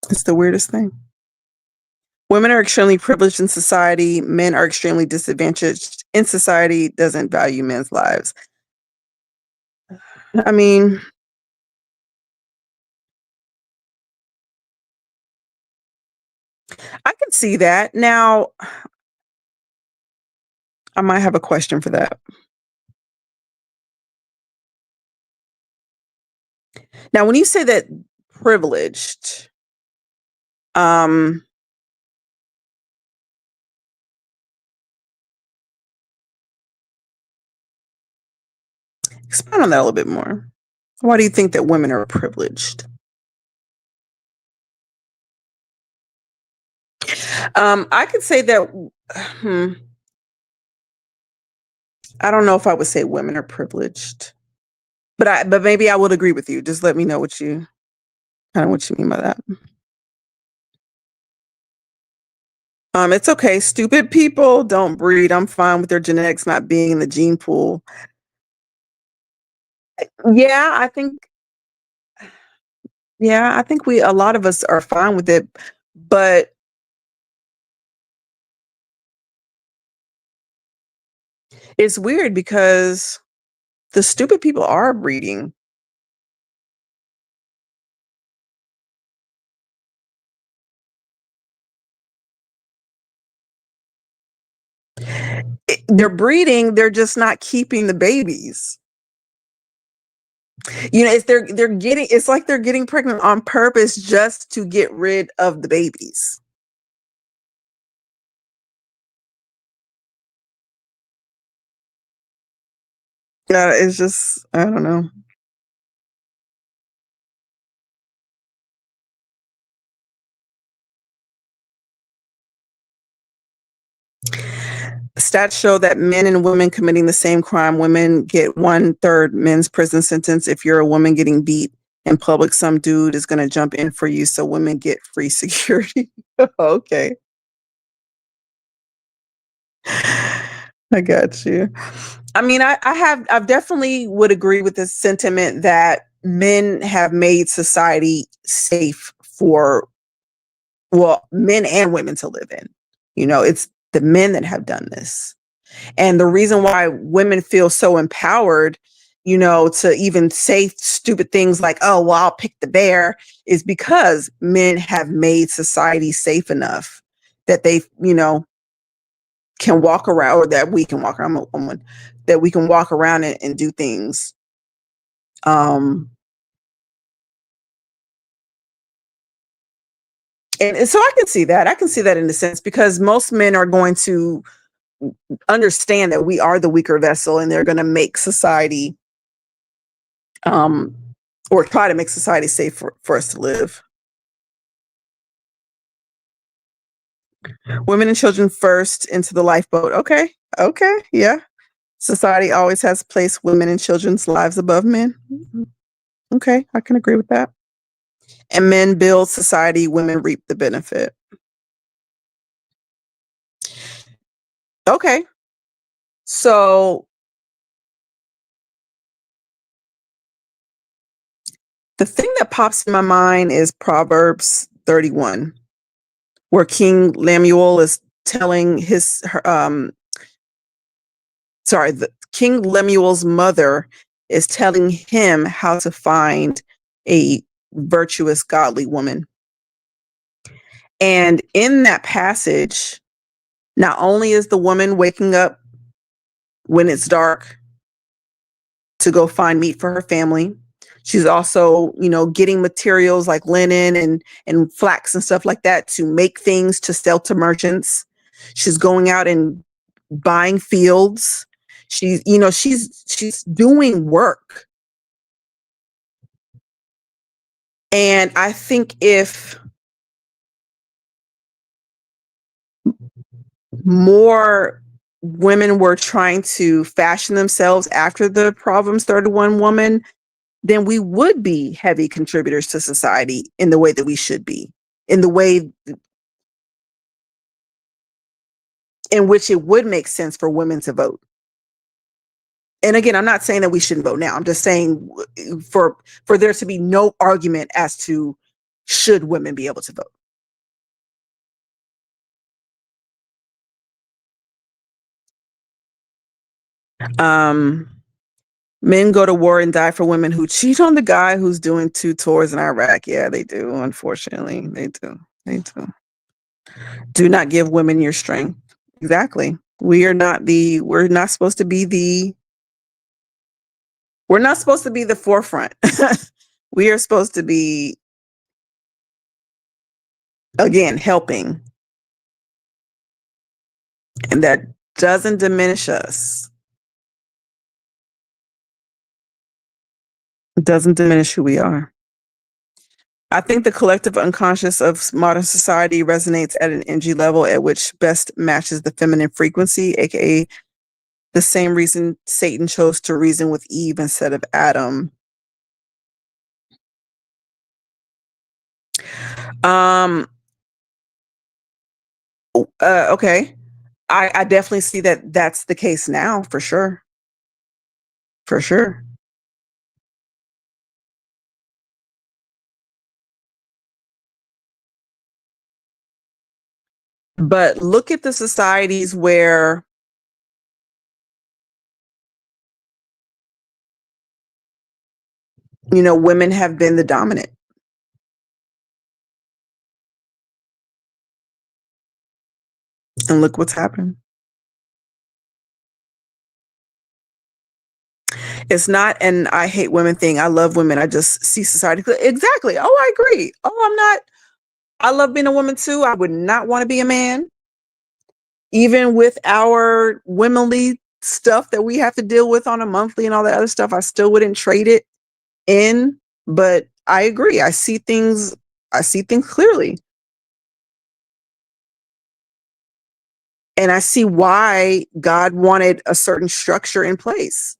It's the weirdest thing. Women are extremely privileged in society. Men are extremely disadvantaged in society. Doesn't value men's lives. I mean, I can see that. Now, I might have a question for that. Now, when you say that privileged, um, expand on that a little bit more. Why do you think that women are privileged? I could say that. Hmm, I don't know if I would say women are privileged, but maybe I would agree with you. Just let me know what you mean by that. It's okay. Stupid people don't breed. I'm fine with their genetics not being in the gene pool. Yeah, I think. Yeah, I think a lot of us are fine with it, but it's weird because the stupid people are breeding. They're breeding. They're just not keeping the babies. They're getting. It's like they're getting pregnant on purpose just to get rid of the babies. Yeah, it's just I don't know. Stats show that men and women committing the same crime, women get 1/3 men's prison sentence. If you're a woman getting beat in public, some dude is going to jump in for you, so women get free security. Okay. I got you. I mean, I definitely would agree with this sentiment that men have made society safe for, well, men and women to live in. It's the men that have done this. And the reason why women feel so empowered, to even say stupid things like, oh, well, I'll pick the bear, is because men have made society safe enough that they, can walk around, or that we can walk around, I'm a woman, that we can walk around and do things. Um, and so I can see that. I can see that in a sense because most men are going to understand that we are the weaker vessel and they're going to make society um, or try to make society safe for us to live. Women and children first into the lifeboat. Okay. Okay. Yeah. Society always has placed women and children's lives above men. Okay. I can agree with that. And men build society, women reap the benefit. Okay. So the thing that pops in my mind is Proverbs 31, where King Lemuel is telling King Lemuel's mother is telling him how to find a virtuous, godly woman. And in that passage, not only is the woman waking up when it's dark to go find meat for her family, she's also, getting materials like linen and flax and stuff like that to make things to sell to merchants. She's going out and buying fields. She's doing work. And I think if more women were trying to fashion themselves after the Proverbs 31 woman, then we would be heavy contributors to society in the way that we should be, in the way in which it would make sense for women to vote. And again, I'm not saying that we shouldn't vote now. I'm just saying for there to be no argument as to should women be able to vote. Um, Men go to war and die for women who cheat on the guy who's doing 2 tours in Iraq. Yeah, they do. Unfortunately, they do. They do. Do not give women your strength. Exactly. We're not supposed to be the forefront. We are supposed to be, again, helping. And that doesn't diminish us. It doesn't diminish who we are. I think the collective unconscious of modern society resonates at an energy level at which best matches the feminine frequency, aka the same reason Satan chose to reason with Eve instead of Adam. Um. Okay. I definitely see that that's the case now, for sure. For sure. But look at the societies where women have been the dominant, and look what's happened. It's not an I hate women thing. I love women. I just see society. Exactly. Oh, I agree. Oh, I'm not. I love being a woman too. I would not want to be a man. Even with our womanly stuff that we have to deal with on a monthly and all that other stuff, I still wouldn't trade it in. But I agree. I see things clearly. And I see why God wanted a certain structure in place.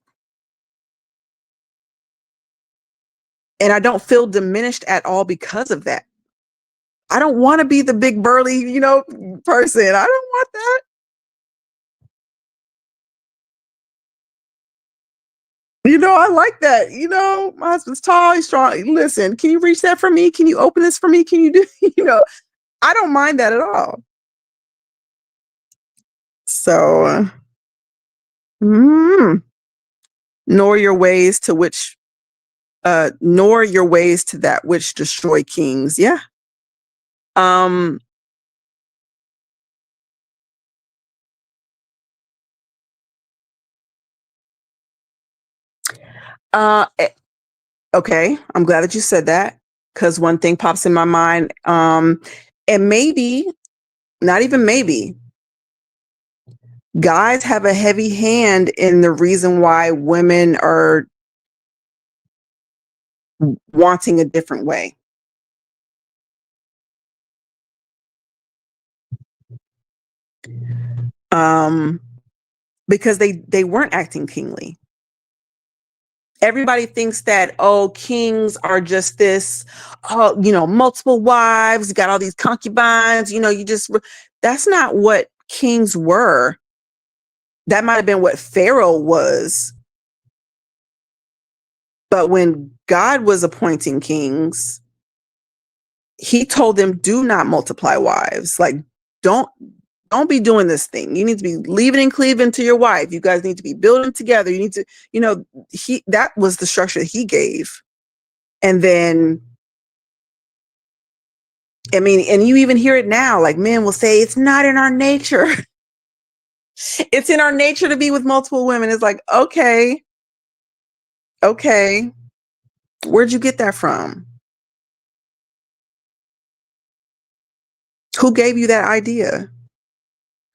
And I don't feel diminished at all because of that. I don't want to be the big burly, person. I don't want that. I like that. My husband's tall, he's strong. Listen, can you reach that for me? Can you open this for me? Can you do, I don't mind that at all. So, mm, nor your ways to which, nor your ways to that which destroy kings. Yeah. Um, uh, eh, okay. I'm glad that you said that because one thing pops in my mind. And maybe, not even maybe, guys have a heavy hand in the reason why women are wanting a different way. Um, because they weren't acting kingly. Everybody thinks that, oh, kings are just this, oh, multiple wives, got all these concubines, that's not what kings were. That might have been what Pharaoh was. But when God was appointing kings, he told them, do not multiply wives. Like, don't don't be doing this thing. You need to be leaving and cleaving to your wife. You guys need to be building together. You need to, that was the structure that he gave. And then, I mean, and you even hear it now, like men will say, it's not in our nature. It's in our nature to be with multiple women. It's like, okay, okay. Where'd you get that from? Who gave you that idea?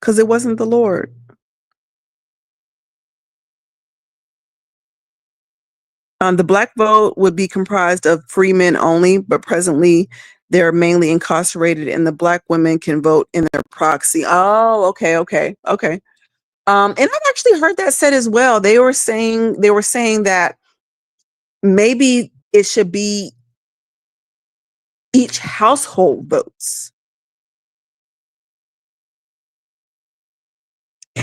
Because it wasn't the Lord. The black vote would be comprised of free men only, but presently they're mainly incarcerated, and the black women can vote in their proxy. Oh, okay, okay, okay. And I've actually heard that said as well. They were saying that maybe it should be each household votes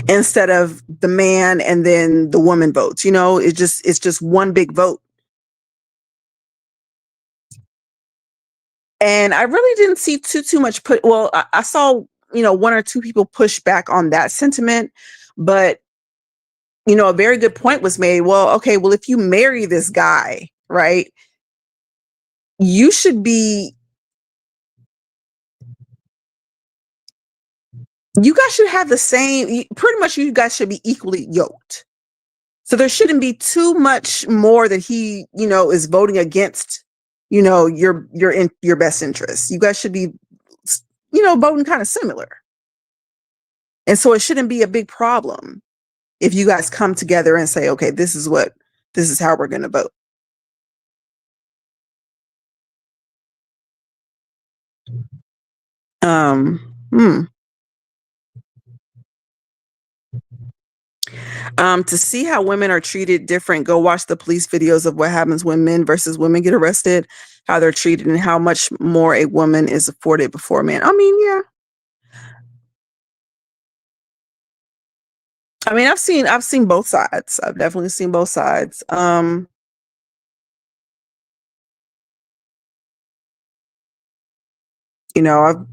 instead of the man and then the woman votes. It's just one big vote. And I really didn't see too much well, I saw, one or two people push back on that sentiment, but a very good point was made. Well, okay, well, if you marry this guy, right, you should be, you guys should have the same, pretty much you guys should be equally yoked. So there shouldn't be too much more that he, is voting against, your best interests. You guys should be, voting kind of similar. And so it shouldn't be a big problem if you guys come together and say, okay, this is how we're going to vote. Um, hmm. To see how women are treated different, go watch the police videos of what happens when men versus women get arrested, how they're treated, and how much more a woman is afforded before a man. I mean, yeah. I mean, I've seen both sides. I've definitely seen both sides. You know, I've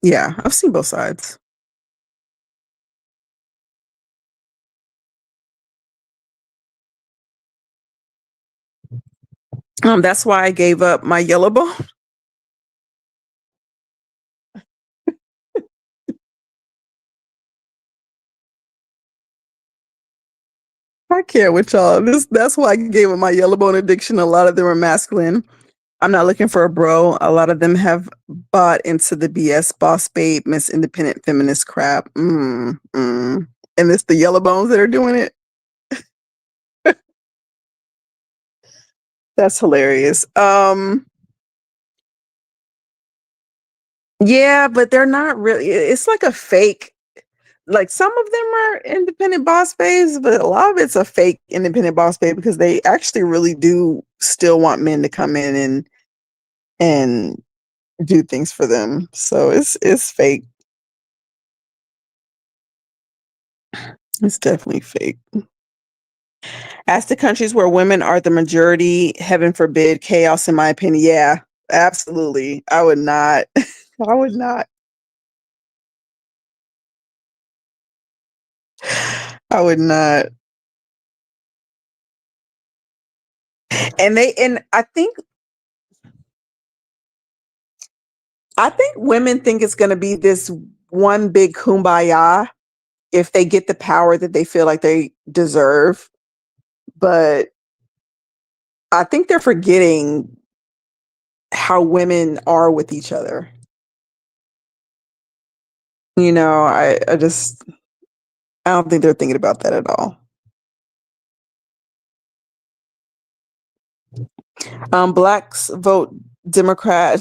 yeah, I've seen both sides. That's why I gave up my yellow bone. I can't with y'all. That's why I gave up my yellow bone addiction. A lot of them are masculine. I'm not looking for a bro. A lot of them have bought into the BS boss babe, Miss Independent feminist crap. And it's the yellow bones that are doing it. That's hilarious. Yeah, but they're not really. It's like a fake. Like some of them are independent boss babes, but a lot of it's a fake independent boss babe because they actually really do still want men to come in and do things for them. So it's fake. It's definitely fake. As to countries where women are the majority, heaven forbid, chaos, in my opinion. Yeah, absolutely. I would not. I would not. I would not. And I think women think it's going to be this one big kumbaya if they get the power that they feel like they deserve. But I think they're forgetting how women are with each other. I don't think they're thinking about that at all. Blacks vote Democrat.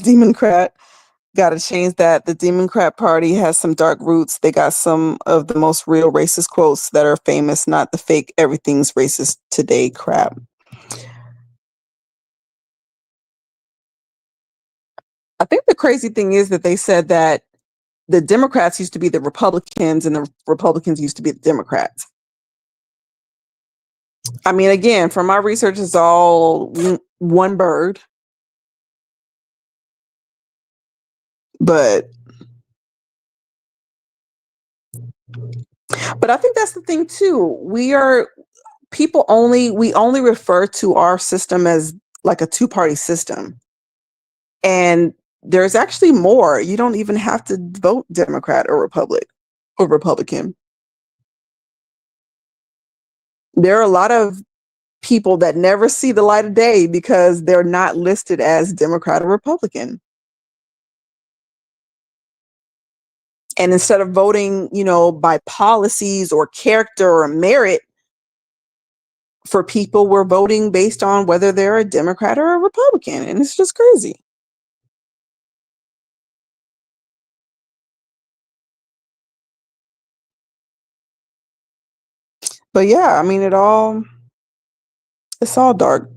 Got to change that. The Democrat Party has some dark roots. They got some of the most real racist quotes that are famous, not the fake everything's racist today crap. I think the crazy thing is that they said that the Democrats used to be the Republicans and the Republicans used to be the Democrats. I mean, again, from my research, it's all one bird, but I think that's the thing too. We only refer to our system as like a two-party system, and there's actually more. You don't even have to vote Democrat or Republican. There are a lot of people that never see the light of day because they're not listed as Democrat or Republican. And instead of voting, by policies or character or merit for people, we're voting based on whether they're a Democrat or a Republican. And it's just crazy. But yeah, I mean, it's all dark.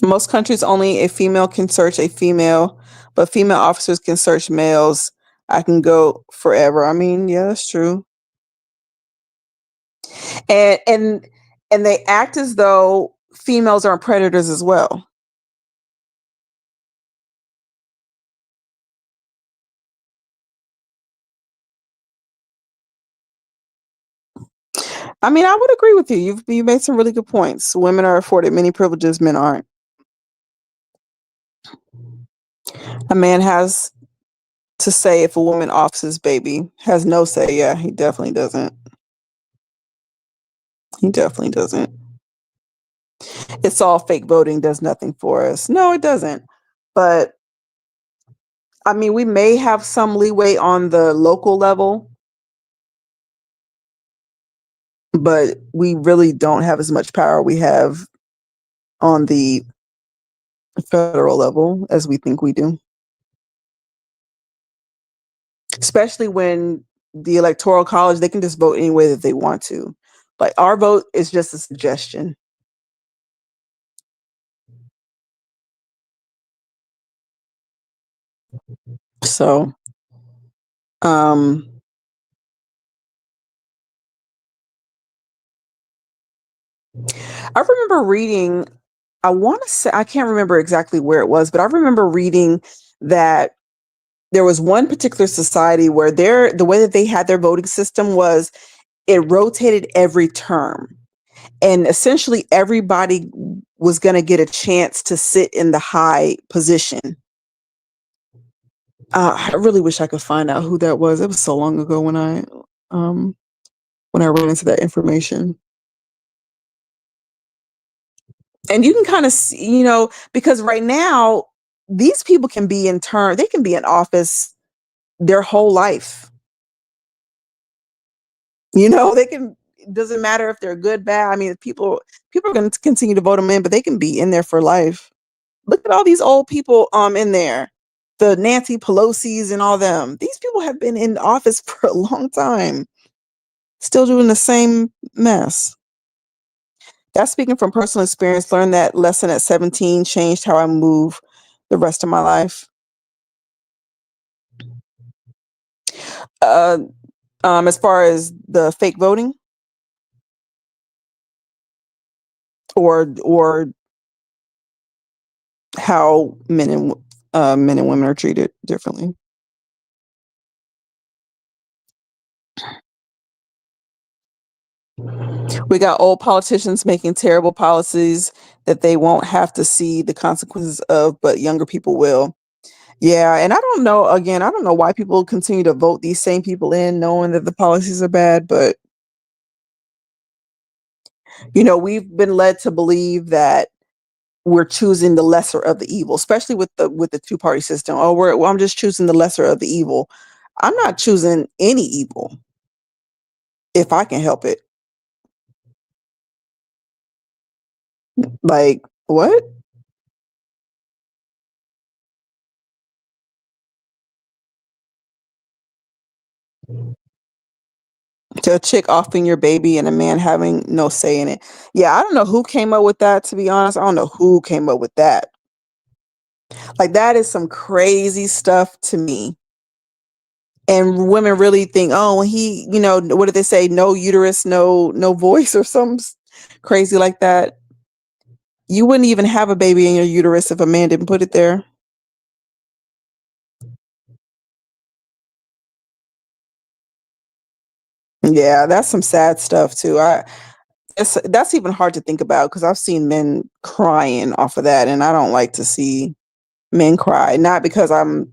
Most countries, only a female can search a female, but female officers can search males. I can go forever. I mean, yeah, that's true. And they act as though females are predators as well. I mean, I would agree with you. You made some really good points. Women are afforded many privileges men aren't. A man has to say if a woman offs his baby. Has no say. Yeah, he definitely doesn't. He definitely doesn't. It's all fake voting does nothing for us. No, it doesn't. But I mean, we may have some leeway on the local level, but we really don't have as much power we have on the federal level as we think we do. Especially when the electoral college, they can just vote any way that they want to. Like our vote is just a suggestion. So, um, I remember reading, I want to say, I can't remember exactly where it was, but I remember reading that there was one particular society where the way that they had their voting system was it rotated every term. And essentially everybody was going to get a chance to sit in the high position. I really wish I could find out who that was. It was so long ago when I ran into that information. And you can kind of see, because right now these people can be they can be in office their whole life. They can. It doesn't matter if they're good, bad. I mean, people are going to continue to vote them in, but they can be in there for life. Look at all these old people in there, the Nancy Pelosi's and all them. These people have been in office for a long time, still doing the same mess. That's speaking from personal experience. Learned that lesson at 17, changed how I move the rest of my life. Uh, as far as the fake voting, or how men and women are treated differently. We got old politicians making terrible policies that they won't have to see the consequences of, but younger people will. Yeah, and I don't know. Again, I don't know why people continue to vote these same people in, knowing that the policies are bad. But we've been led to believe that we're choosing the lesser of the evil, especially with the two party system. Oh, I'm just choosing the lesser of the evil. I'm not choosing any evil if I can help it. Like what? To a chick offing your baby and a man having no say in it. Yeah, I don't know who came up with that, to be honest. I don't know who came up with that. Like that is some crazy stuff to me. And women really think, oh, well, he, what did they say? No uterus, no voice, or some crazy like that. You wouldn't even have a baby in your uterus if a man didn't put it there. Yeah, that's some sad stuff too. That's even hard to think about because I've seen men crying off of that, and I don't like to see men cry. Not because I'm,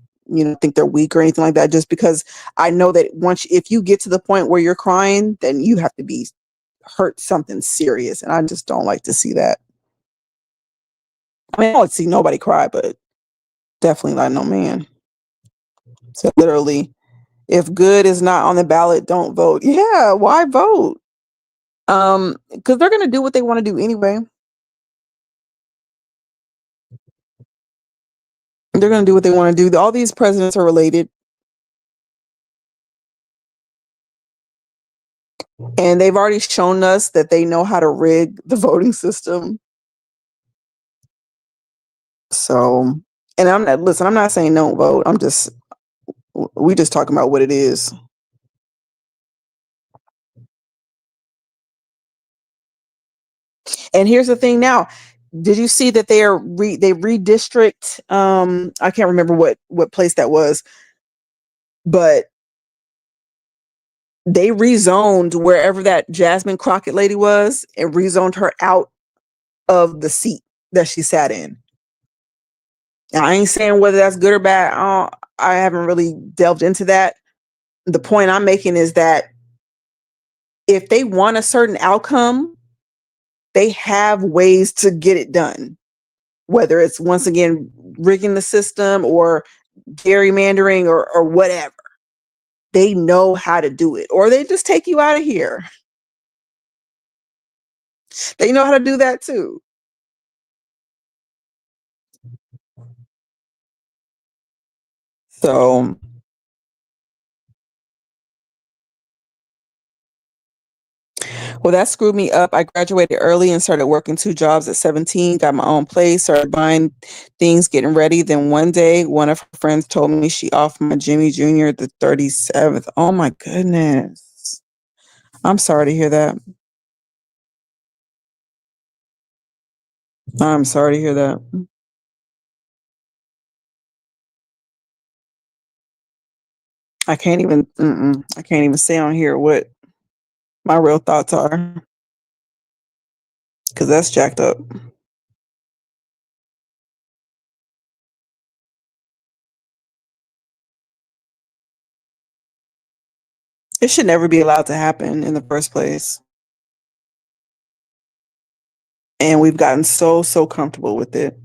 think they're weak or anything like that, just because I know that once if you get to the point where you're crying, then you have to be hurt something serious, and I just don't like to see that. I mean, I don't see nobody cry, but definitely not no man. So literally, if good is not on the ballot, don't vote. Yeah, why vote? Because they're gonna do what they want to do anyway. They're gonna do what they want to do. All these presidents are related, and they've already shown us that they know how to rig the voting system. So, and I'm not listen. I'm not saying don't vote. We just talking about what it is. And here's the thing now. Did you see that they redistrict I can't remember what place that was, but they rezoned wherever that Jasmine Crockett lady was and rezoned her out of the seat that she sat in. Now, I ain't saying whether that's good or bad. I haven't really delved into that. The point I'm making is that if they want a certain outcome, they have ways to get it done. Whether it's once again rigging the system or gerrymandering or whatever, they know how to do it. Or they just take you out of here. They know how to do that too. So, well, that screwed me up. I graduated early and started working two jobs at 17, got my own place, started buying things, getting ready. Then one day, one of her friends told me she offered my Jimmy Jr. the 37th. Oh my goodness. I'm sorry to hear that. I'm sorry to hear that. I can't even say on here what my real thoughts are because that's jacked up. It should never be allowed to happen in the first place. And we've gotten so comfortable with it.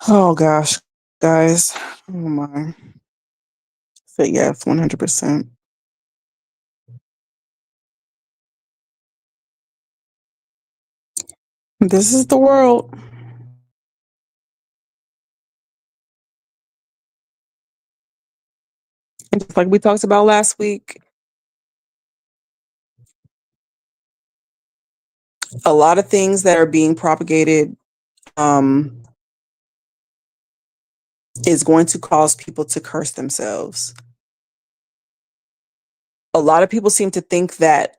Oh gosh, guys. Oh my. So yes, 100%. This is the world. And just like we talked about last week, a lot of things that are being propagated um, is going to cause people to curse themselves. A lot of people seem to think that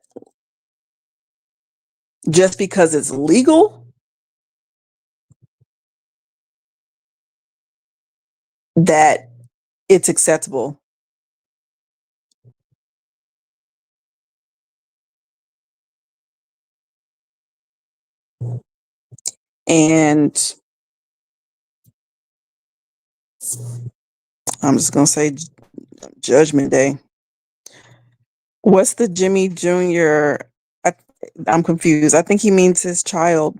just because it's legal, that it's acceptable. And I'm just going to say Judgment Day. What's the Jimmy Jr.? I, I'm confused. I think he means his child.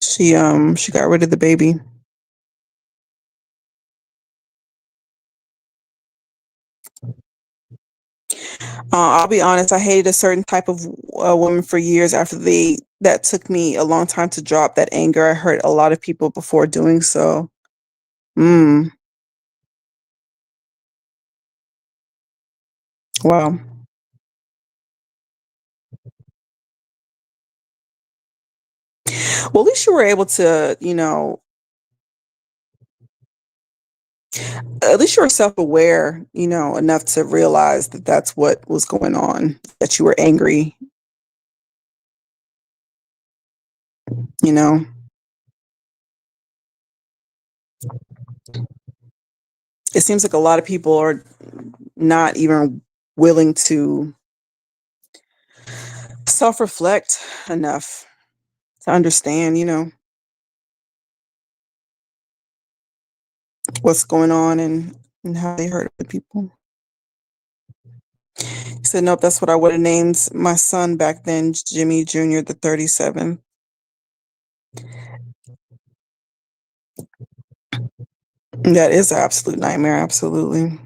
She got rid of the baby. I'll be honest, I hated a certain type of woman for years after that took me a long time to drop that anger. I hurt a lot of people before doing so. Mm, wow. Well, at least you were able to, at least you were self-aware, enough to realize that that's what was going on, that you were angry, you know. It seems like a lot of people are not even willing to self-reflect enough to understand, what's going on and how they hurt other people. He said, nope, that's what I would have named my son back then, Jimmy Jr., the 37. That is an absolute nightmare, absolutely.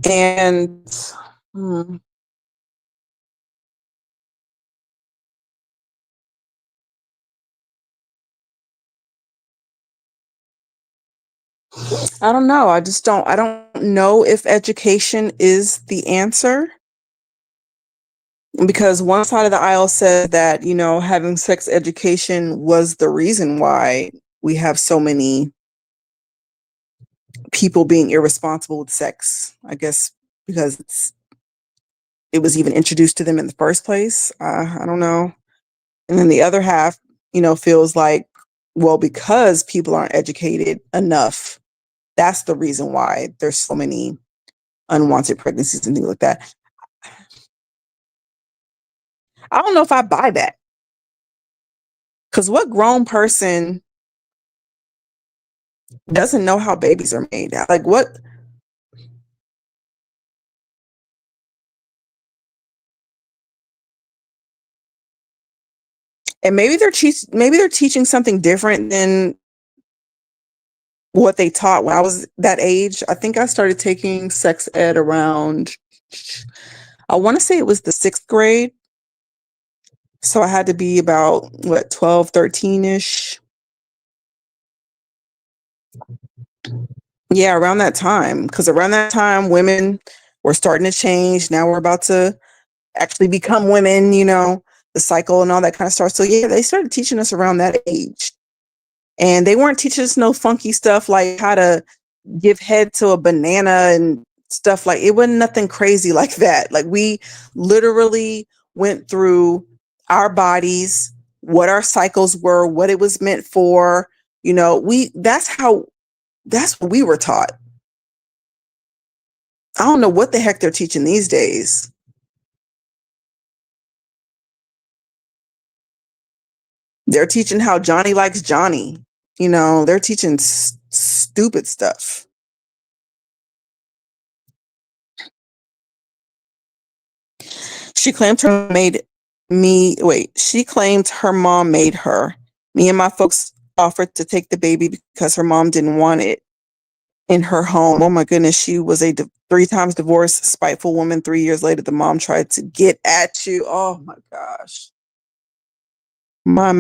And hmm, I don't know. I don't know if education is the answer, because one side of the aisle said that, having sex education was the reason why we have so many people being irresponsible with sex. I guess because it was even introduced to them in the first place. I don't know. And then the other half, feels like, well, because people aren't educated enough, that's the reason why there's so many unwanted pregnancies and things like that. I don't know if I buy that. Because what grown person doesn't know how babies are made? Like what? And maybe they're teaching something different than what they taught when I was that age. I think I started taking sex ed around, I want to say it was the 6th grade. So I had to be about what, 12, 13-ish. Yeah, around that time. Because around that time, women were starting to change. Now we're about to actually become women, the cycle and all that kind of stuff. So yeah, they started teaching us around that age. And they weren't teaching us no funky stuff like how to give head to a banana and stuff. Like it wasn't nothing crazy like that. Like we literally went through our bodies, what our cycles were, what it was meant for. That's what we were taught. I don't know what the heck they're teaching these days. They're teaching how Johnny likes Johnny. They're teaching stupid stuff. She claimed her made me wait. She claimed her mom made her. Me and my folks offered to take the baby because her mom didn't want it in her home. Oh my goodness, she was a 3 times divorced, spiteful woman. 3 years later, the mom tried to get at you. Oh my gosh. My.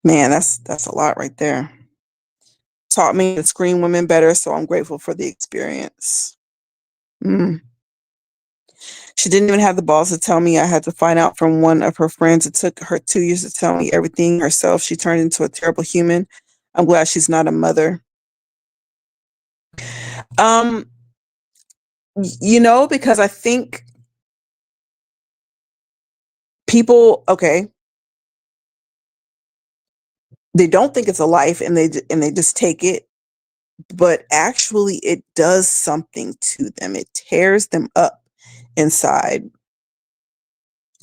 Man, that's a lot right there. Taught me to screen women better, so I'm grateful for the experience. Mm. She didn't even have the balls to tell me. I had to find out from one of her friends. It took her 2 years to tell me everything herself. She turned into a terrible human. I'm glad she's not a mother. Um, because I think people, okay, they don't think it's a life and they just take it, but actually it does something to them. It tears them up inside.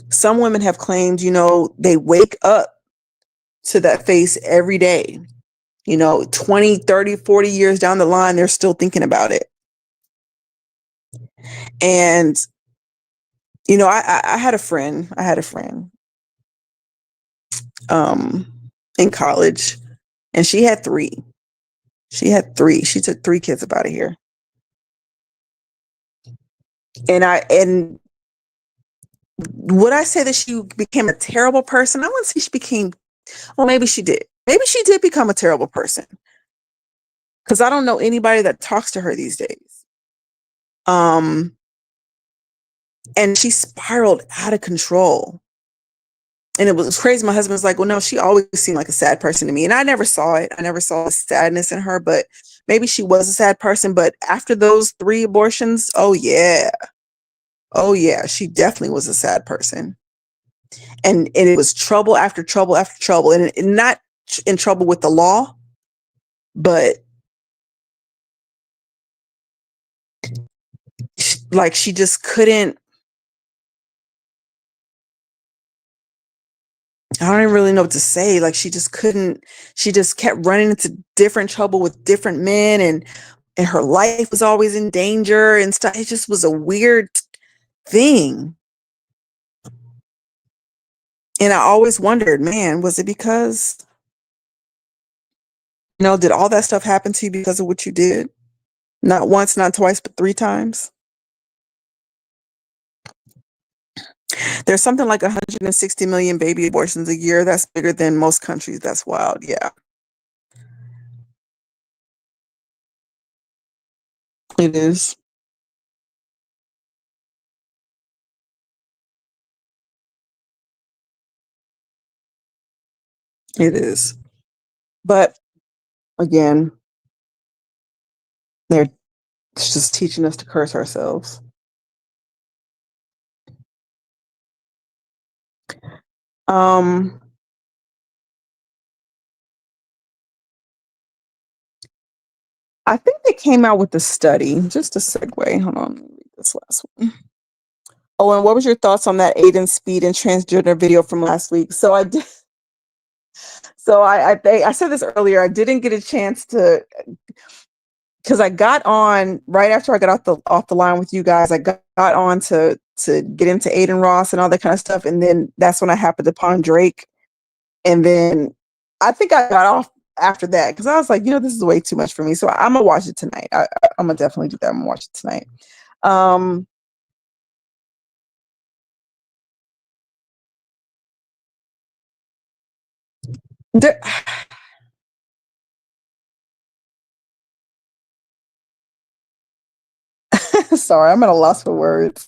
Some women have claimed, they wake up to that face every day. 20, 30, 40 years down the line, they're still thinking about it. And, I had a friend, um, in college, and she had three. She took 3 kids up out of here. And would I say that she became a terrible person? I wouldn't say she became, well, maybe she did. Maybe she did become a terrible person. Because I don't know anybody that talks to her these days. Um, and she spiraled out of control. And it was crazy. My husband was like, well, no, she always seemed like a sad person to me. And I never saw it. I never saw the sadness in her, but maybe she was a sad person. But after those 3 abortions, oh yeah. Oh yeah, she definitely was a sad person. And it was trouble after trouble after trouble. And not in trouble with the law, but like she just couldn't. I don't even really know what to say. Like she just couldn't. She just kept running into different trouble with different men, and her life was always in danger and stuff. It just was a weird thing. And I always wondered, man, was it because, did all that stuff happen to you because of what you did? Not once, not twice, but 3 times. There's something like 160 million baby abortions a year. That's bigger than most countries. That's wild. Yeah, it is. It is. But again, they're just teaching us to curse ourselves. Um, I think they came out with a study. Just a segue. Hold on, let me read this last one. Oh, and what was your thoughts on that Aiden Speed and transgender video from last week? So I did. So I said this earlier. I didn't get a chance to, because I got on right after I got off the line with you guys. I got on to get into Aiden Ross and all that kind of stuff, and then that's when I happened upon Drake, and then I think I got off after that because I was like, this is way too much for me. So I'm gonna watch it tonight. I'm gonna definitely do that. I'm gonna watch it tonight. Um, there, sorry, I'm at a loss for words.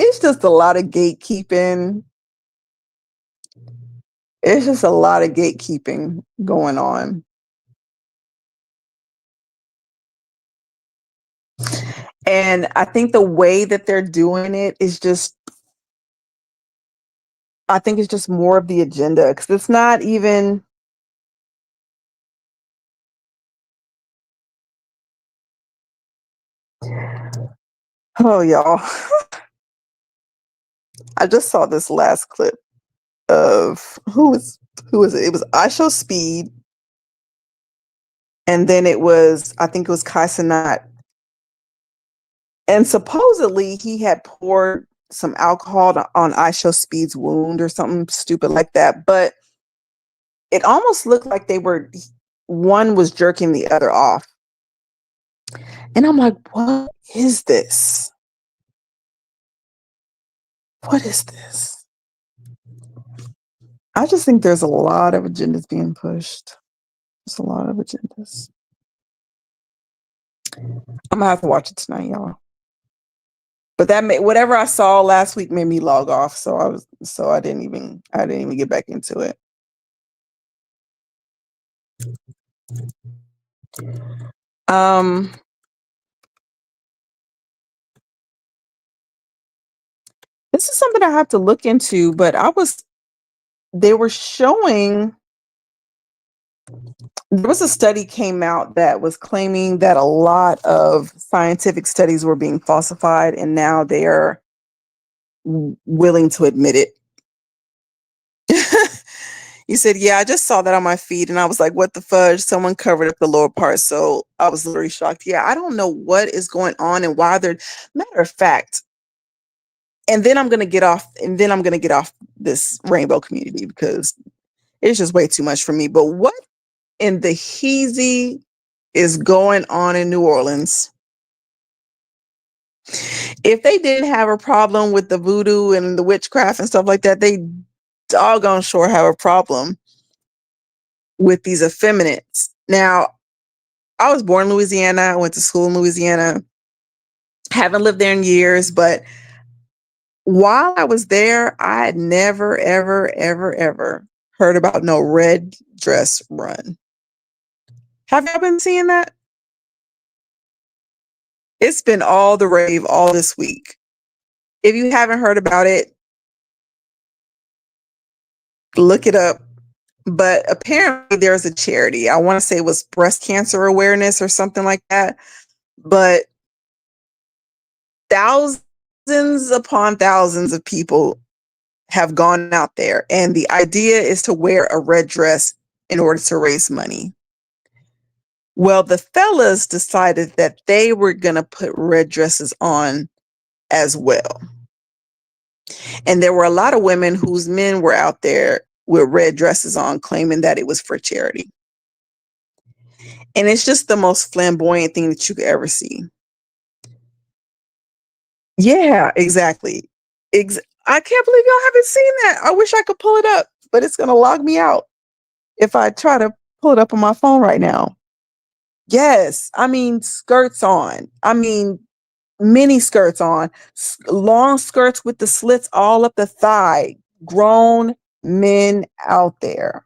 It's just a lot of gatekeeping. It's just a lot of gatekeeping going on. And I think the way that they're doing it is just, I think it's just more of the agenda because it's not even, oh, y'all. I just saw this last clip of who is it? It was I Show Speed, and then I think it was Kai Cenat. And supposedly he had poured some alcohol on I Show Speed's wound or something stupid like that. But it almost looked like one was jerking the other off. And I'm like, what is this? What is this? I just think there's a lot of agendas being pushed. There's a lot of agendas. I'm gonna have to watch it tonight, y'all. But whatever I saw last week made me log off, so I didn't even get back into it. Um, this is something I have to look into, but they were showing, there was a study came out that was claiming that a lot of scientific studies were being falsified, and now they are willing to admit it. You said, yeah, I just saw that on my feed, and I was like, what the fudge? Someone covered up the lower part, so I was literally shocked. Yeah, I don't know what is going on and why they're, matter of fact, and then I'm gonna get off this rainbow community because it's just way too much for me. But what in the heezy is going on in New Orleans? If they didn't have a problem with the voodoo and the witchcraft and stuff like that, they doggone sure have a problem with these effeminates. Now, I was born in Louisiana. I went to school in Louisiana. Haven't lived there in years, but while I was there, I had never, ever, ever, ever heard about no red dress run. Have y'all been seeing that? It's been all the rave all this week. If you haven't heard about it, look it up. But apparently there's a charity. I want to say it was breast cancer awareness or something like that. But thousands upon thousands of people have gone out there. And the idea is to wear a red dress in order to raise money. Well, the fellas decided that they were going to put red dresses on as well. And there were a lot of women whose men were out there with red dresses on, claiming that it was for charity. And it's just the most flamboyant thing that you could ever see. Yeah, exactly. I can't believe y'all haven't seen that. I wish I could pull it up, but it's going to log me out if I try to pull it up on my phone right now. Yes, I mean, skirts on. I mean, mini skirts on, long skirts with the slits all up the thigh. Grown men out there.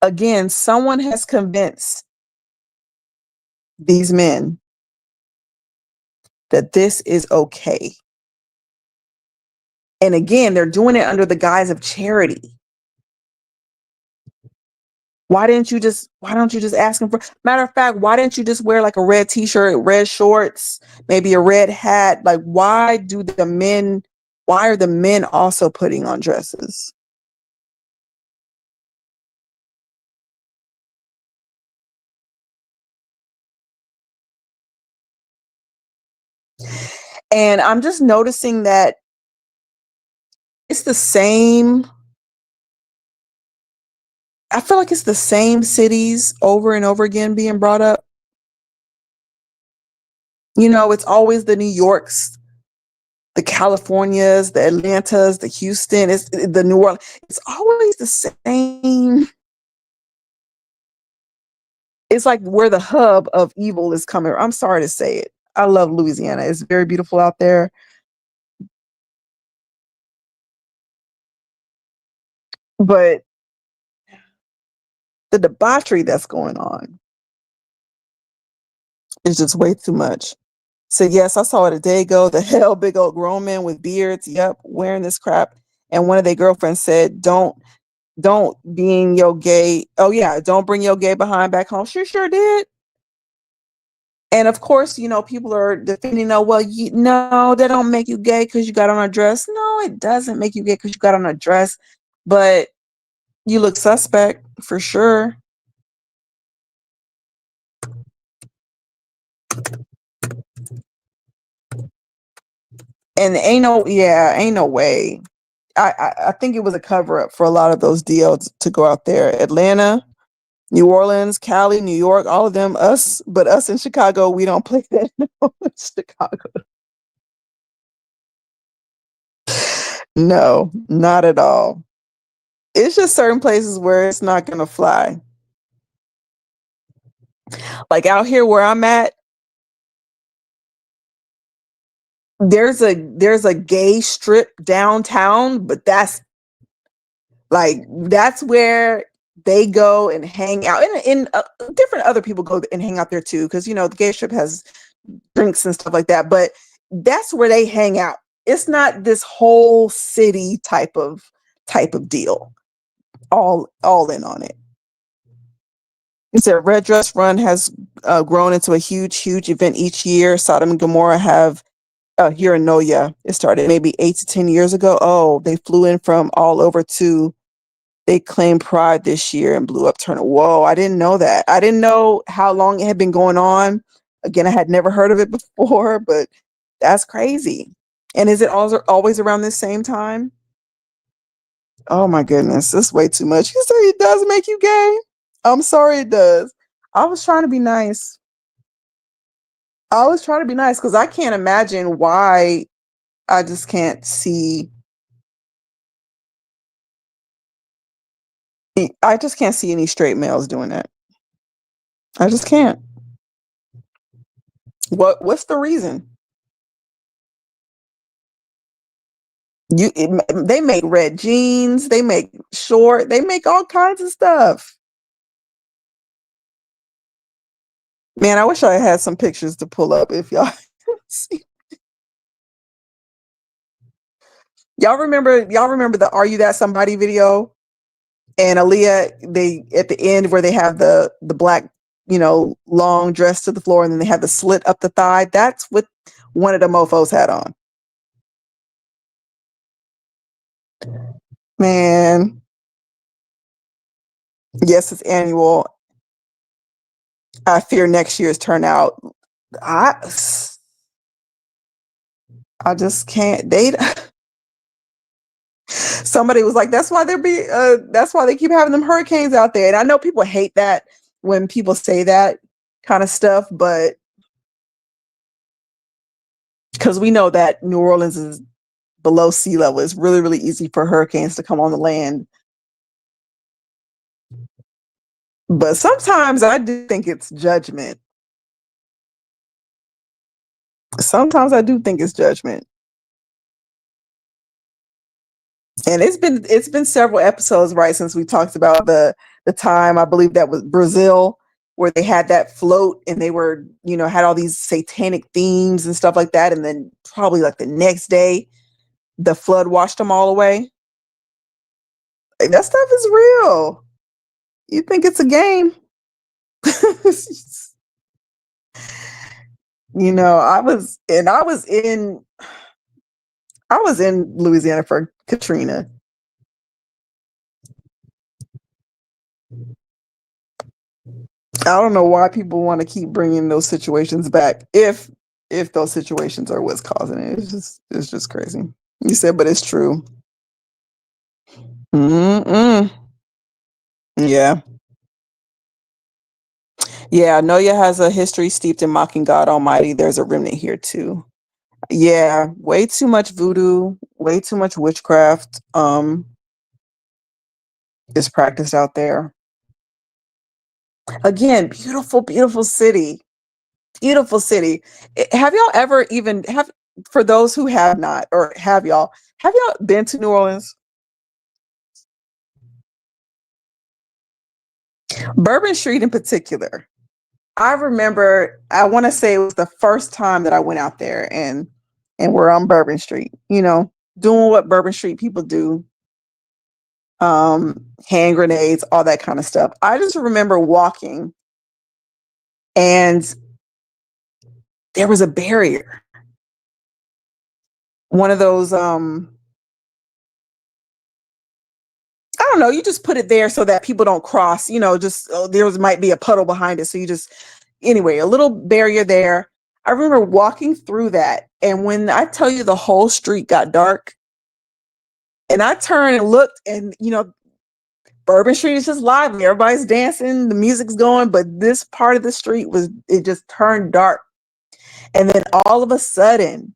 Again, someone has convinced these men that this is okay. And again, they're doing it under the guise of charity. Why don't you just ask them for, matter of fact, why didn't you just wear like a red t-shirt, red shorts, maybe a red hat? Like, why are the men also putting on dresses? And I'm just noticing that it's the same. I feel like it's the same cities over and over again being brought up. You know, it's always the New Yorks, the Californias, the Atlantas, the Houston, it's the New Orleans. It's always the same. It's like where the hub of evil is coming. I'm sorry to say it. I love Louisiana. It's very beautiful out there. But the debauchery that's going on is just way too much. So yes, I saw it a day ago. The hell, big old grown men with beards, yep, wearing this crap. And one of their girlfriends said, don't being your gay. Oh yeah, don't bring your gay behind back home. Sure did. And of course, you know, people are defending, oh, well, no, that don't make you gay because you got on a dress. No, it doesn't make you gay because you got on a dress, but you look suspect for sure. And ain't no way. I think it was a cover up for a lot of those deals to go out there. Atlanta, New Orleans, Cali, New York, all of them, but us in Chicago, we don't play that. No, Chicago. No, not at all. It's just certain places where it's not gonna fly. Like out here where I'm at, there's a gay strip downtown, but that's where they go and hang out. And different other people go and hang out there too, because you know the gay strip has drinks and stuff like that. But that's where they hang out. It's not this whole city type of deal. All in on it. It's a red dress run has grown into a huge event each year. Sodom and Gomorrah have here in Noya. It started maybe 8 to 10 years ago. Oh, they flew in from all over to. They claimed pride this year and blew up Turner. Whoa, I didn't know that. I didn't know how long it had been going on. Again, I had never heard of it before, but that's crazy. And is it also always around the same time? Oh my goodness, this is way too much. You say it does make you gay? I'm sorry it does. I was trying to be nice. I was trying to be nice because I can't imagine why I just can't see I just can't see any straight males doing that. I just can't. What's the reason? They make red jeans, they make short, they make all kinds of stuff. Man, I wish I had some pictures to pull up if y'all see. Y'all remember the Are You That Somebody video? And Aaliyah, they at the end where they have the black, long dress to the floor and then they have the slit up the thigh. That's what one of the mofos had on. Man, yes, it's annual. I fear next year's turnout. I I just can't date. Somebody was like, that's why they keep having them hurricanes out there. And I know people hate that when people say that kind of stuff, but because we know that New Orleans is below sea level, it's really, really easy for hurricanes to come on the land. But sometimes I do think it's judgment. Sometimes I do think it's judgment. And it's been several episodes, right, since we talked about the time, I believe that was Brazil, where they had that float and they were, had all these satanic themes and stuff like that. And then probably like the next day, the flood washed them all away. Like, that stuff is real. You think it's a game? I was in Louisiana for Katrina. I don't know why people want to keep bringing those situations back if those situations are what's causing it. It's just crazy. You said, but it's true. Mm-mm. Yeah. Yeah, Noya has a history steeped in mocking God Almighty. There's a remnant here too. Yeah, way too much voodoo, way too much witchcraft is practiced out there. Again, beautiful, beautiful city. Beautiful city. Have y'all ever even have for those who have not, or have y'all been to New Orleans? Bourbon Street in particular. I remember, I want to say it was the first time that I went out there and we're on Bourbon Street, doing what Bourbon Street people do, hand grenades, all that kind of stuff. I just remember walking and there was a barrier. One of those I don't know, you just put it there so that people don't cross, just there might be a puddle behind it. So you just anyway, a little barrier there. I remember walking through that, and when I tell you the whole street got dark, and I turned and looked, and Bourbon Street is just lively. Everybody's dancing, the music's going, but this part of the street it just turned dark. And then all of a sudden,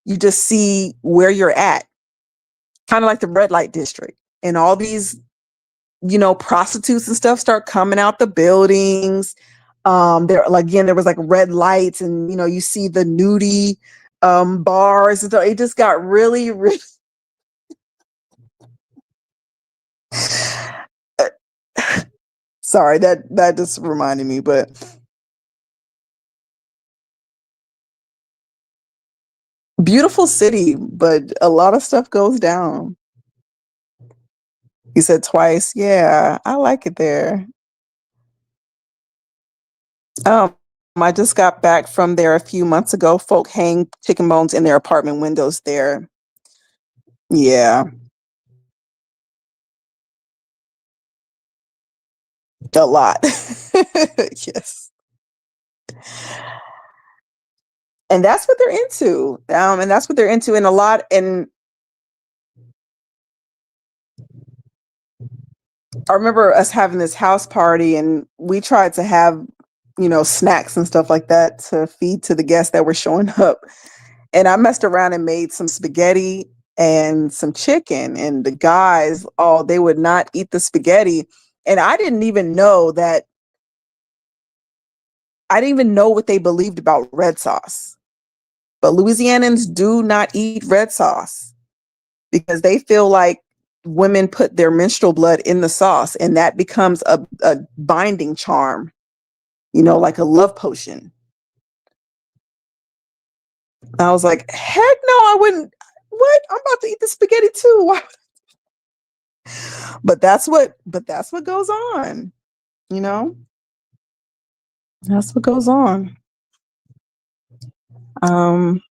you just see where you're at, kind of like the red light district. And all these, prostitutes and stuff start coming out the buildings. There was like red lights, and you see the nudie bars, and so it just got really, really sorry, that just reminded me, but beautiful city, but a lot of stuff goes down. You said twice. Yeah, I like it there. Um, I just got back from there a few months ago. Folk hang chicken bones in their apartment windows there. Yeah, a lot. Yes. And that's what they're into. And that's what they're into in a lot. And I remember us having this house party and we tried to have, snacks and stuff like that to feed to the guests that were showing up. And I messed around and made some spaghetti. and some chicken. And the guys, oh, they would not eat the spaghetti. And I didn't even know what they believed about red sauce. But Louisianans do not eat red sauce because they feel like women put their menstrual blood in the sauce and that becomes a binding charm, like a love potion. I was like, heck no, I wouldn't. What? I'm about to eat the spaghetti too. Why? But that's what goes on, you know? That's what goes on. Um,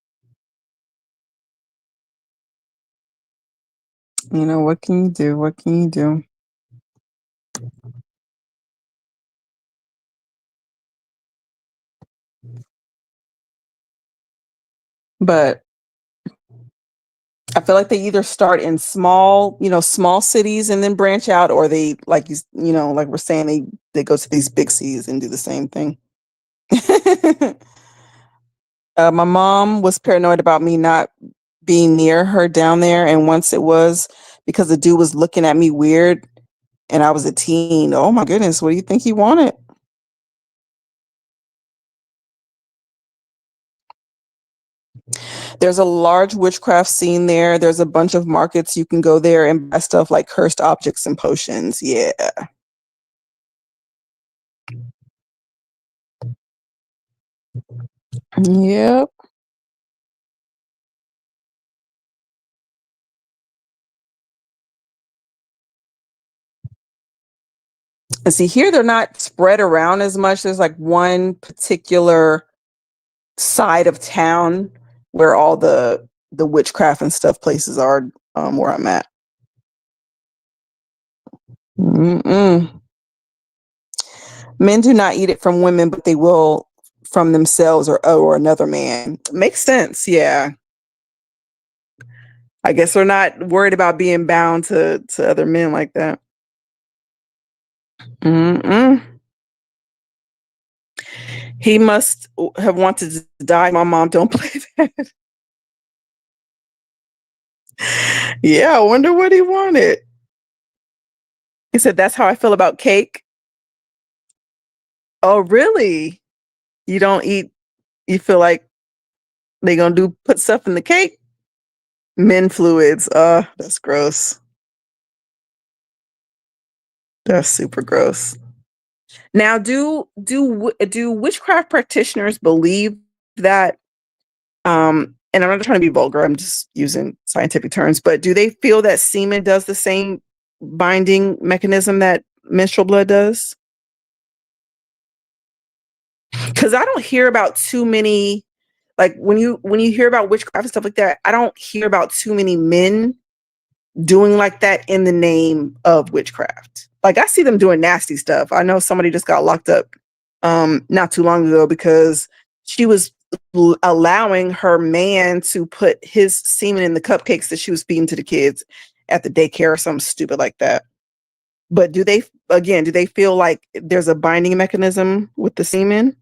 what can you do? What can you do? But I feel like they either start in small cities and then branch out, or they, like we're saying, they go to these big cities and do the same thing. My mom was paranoid about me not being near her down there, and once it was because the dude was looking at me weird, and I was a teen. Oh my goodness, what do you think he wanted? There's a large witchcraft scene there. There's a bunch of markets you can go there and buy stuff like cursed objects and potions. Yeah. Yep. And see, here they're not spread around as much. There's like one particular side of town where all the witchcraft and stuff places are, where I'm at. Mm-mm. Men do not eat it from women, but they will from themselves or another man. Makes sense. Yeah. I guess they're not worried about being bound to other men like that. Mm-mm. He must have wanted to die. My mom don't play that. Yeah, I wonder what he wanted. He said, "That's how I feel about cake." Oh, really? You don't eat? You feel like they gonna put stuff in the cake? Men fluids. That's gross. That's super gross. Now, do witchcraft practitioners believe that? And I'm not trying to be vulgar. I'm just using scientific terms. But do they feel that semen does the same binding mechanism that menstrual blood does? Because I don't hear about too many. Like when you hear about witchcraft and stuff like that, I don't hear about too many men doing like that in the name of witchcraft. Like I see them doing nasty stuff. I know somebody just got locked up not too long ago because she was allowing her man to put his semen in the cupcakes that she was feeding to the kids at the daycare or something stupid like that. But do they feel like there's a binding mechanism with the semen?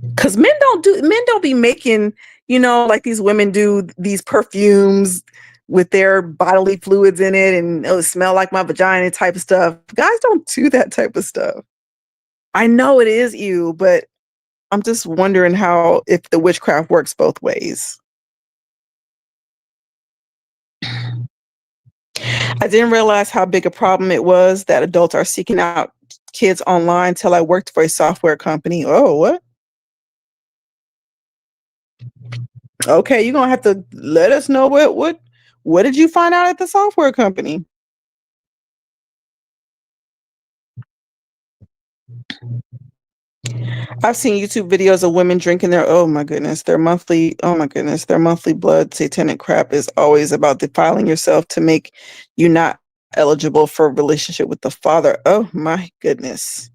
Because men don't be making, like these women do these perfumes with their bodily fluids in it and it'll smell like my vagina type of stuff. Guys don't do that type of stuff. I know it is you, but I'm just wondering how if the witchcraft works both ways. I didn't realize how big a problem it was that adults are seeking out kids online till I worked for a software company. Oh, what? Okay, you're gonna have to let us know what did you find out at the software company? I've seen YouTube videos of women drinking their monthly blood satanic crap is always about defiling yourself to make you not eligible for a relationship with the father. Oh my goodness.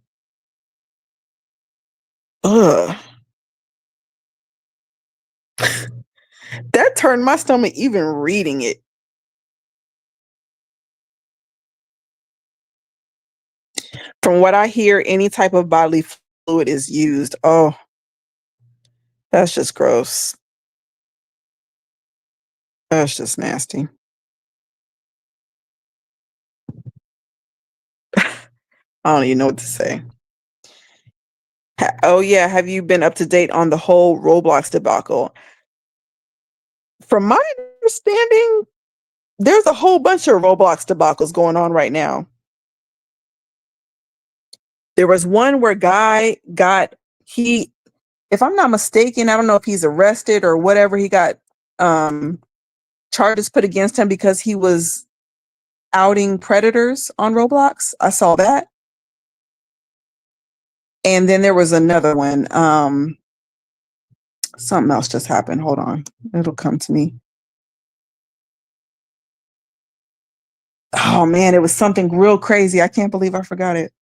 Ugh. That turned my stomach even reading it. From what I hear, any type of bodily fluid is used. Oh, that's just gross. That's just nasty. I don't even know what to say. Oh yeah, have you been up to date on the whole Roblox debacle? From my understanding, there's a whole bunch of Roblox debacles going on right now. There was one where guy got he if I'm not mistaken, I don't know if he's arrested or whatever, he got um charges put against him because he was outing predators on Roblox. I saw that. And then there was another one. Something else just happened. Hold on. It'll come to me. Oh man, it was something real crazy. I can't believe I forgot it.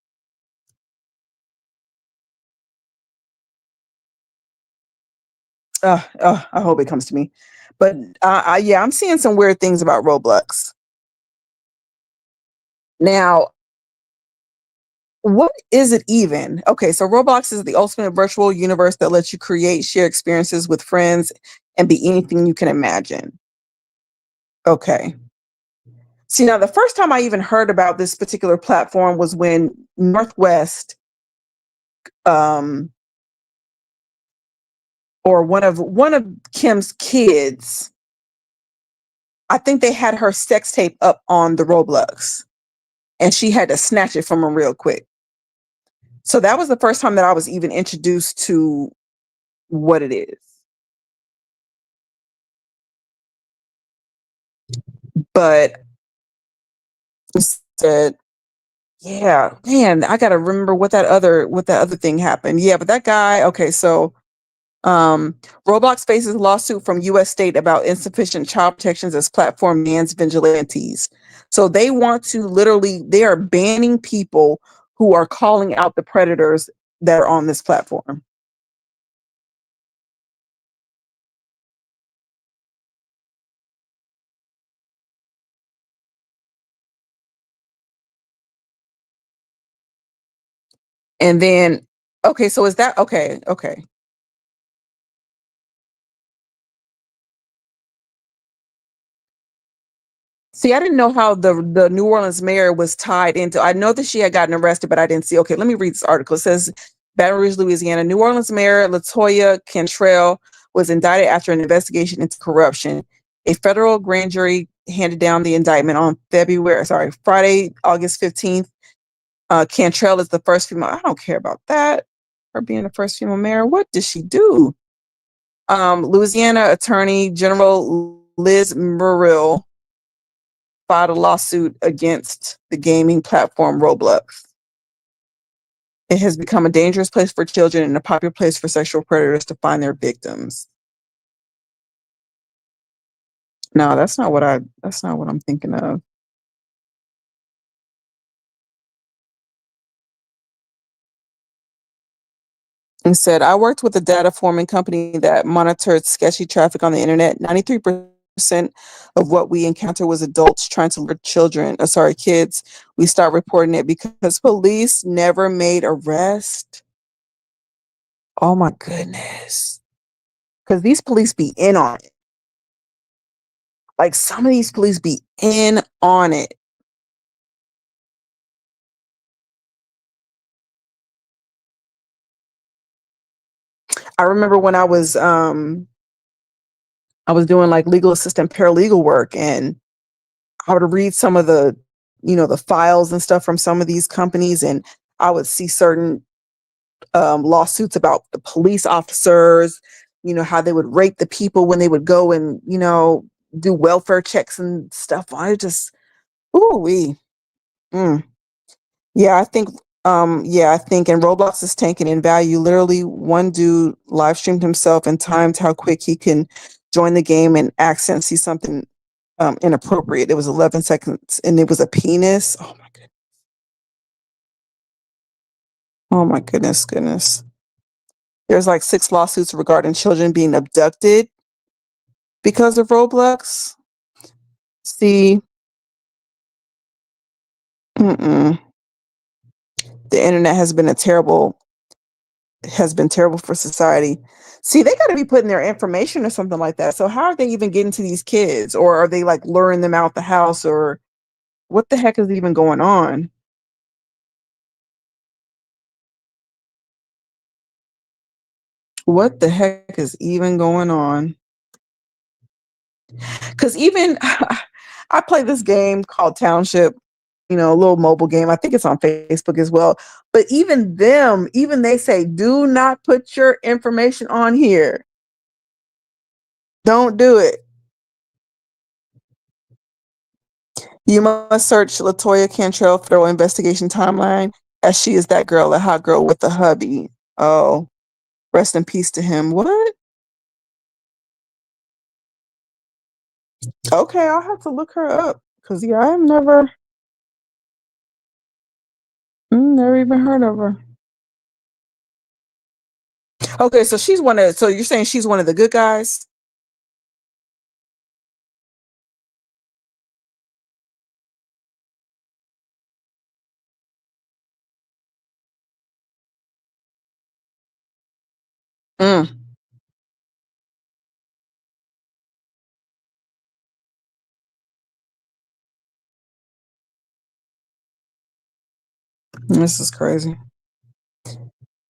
I hope it comes to me. But yeah, I'm seeing some weird things about Roblox. Now, what is it even? Okay, so Roblox is the ultimate virtual universe that lets you create, share experiences with friends, and be anything you can imagine. Okay. See, now the first time I even heard about this particular platform was when Northwest, um, or one of Kim's kids, I think they had her sex tape up on the Roblox, and she had to snatch it from him real quick. So that was the first time that I was even introduced to what it is. But said, yeah, man, I gotta remember what that other thing happened. Yeah, but that guy, okay, so um Roblox faces lawsuit from US state about insufficient child protections as platform bans vigilantes. So they want to literally they are banning people who are calling out the predators that are on this platform. And then okay, so is that okay, okay. See, I didn't know how the New Orleans mayor was tied into. I know that she had gotten arrested, but I didn't see. Okay, let me read this article. It says Baton Rouge, Louisiana. New Orleans Mayor Latoya Cantrell was indicted after an investigation into corruption. A federal grand jury handed down the indictment on Friday, August 15th. Cantrell is the first female. I don't care about that. Her being the first female mayor. What did she do? Louisiana Attorney General Liz Muriel filed a lawsuit against the gaming platform Roblox. It has become a dangerous place for children and a popular place for sexual predators to find their victims. No, that's not what I'm thinking of. And said, I worked with a data forming company that monitored sketchy traffic on the internet. 93% of what we encounter was adults trying to lure kids. We stopped reporting it because police never made arrest. Oh my goodness. Because these police be in on it. Like some of these police be in on it. I remember when I was doing like legal assistant paralegal work, and I would read some of the files and stuff from some of these companies, and I would see certain lawsuits about the police officers, how they would rate the people when they would go and, do welfare checks and stuff. I just, ooh, mm. I think and Roblox is tanking in value. Literally one dude live streamed himself and timed how quick he can join the game and accent see something inappropriate. It was 11 seconds and it was a penis. Oh my goodness. Oh my goodness. There's like 6 lawsuits regarding children being abducted because of Roblox. See, mm-mm. The internet has been a terrible has been terrible for society. See, they got to be putting their information or something like that. So how are they even getting to these kids, or are they like luring them out the house, or what the heck is even going on? What the heck is even going on? Because even I play this game called Township, a little mobile game. I think it's on Facebook as well. But even them, even they say, do not put your information on here. Don't do it. You must search Latoya Cantrell federal investigation timeline, as she is that girl, a hot girl with a hubby. Oh, rest in peace to him. What? Okay, I'll have to look her up because yeah, I've never even heard of her. Okay, so she's one of. So you're saying she's one of the good guys? Mm, this is crazy.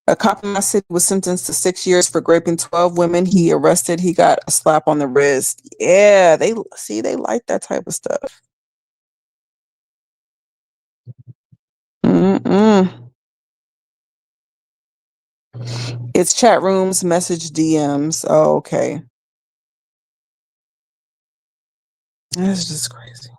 A cop in my city was sentenced to 6 years for raping 12 women. He arrested. He got a slap on the wrist. Yeah, they like that type of stuff. Mm-mm. It's chat rooms, message DMs. Oh, okay. That's just crazy.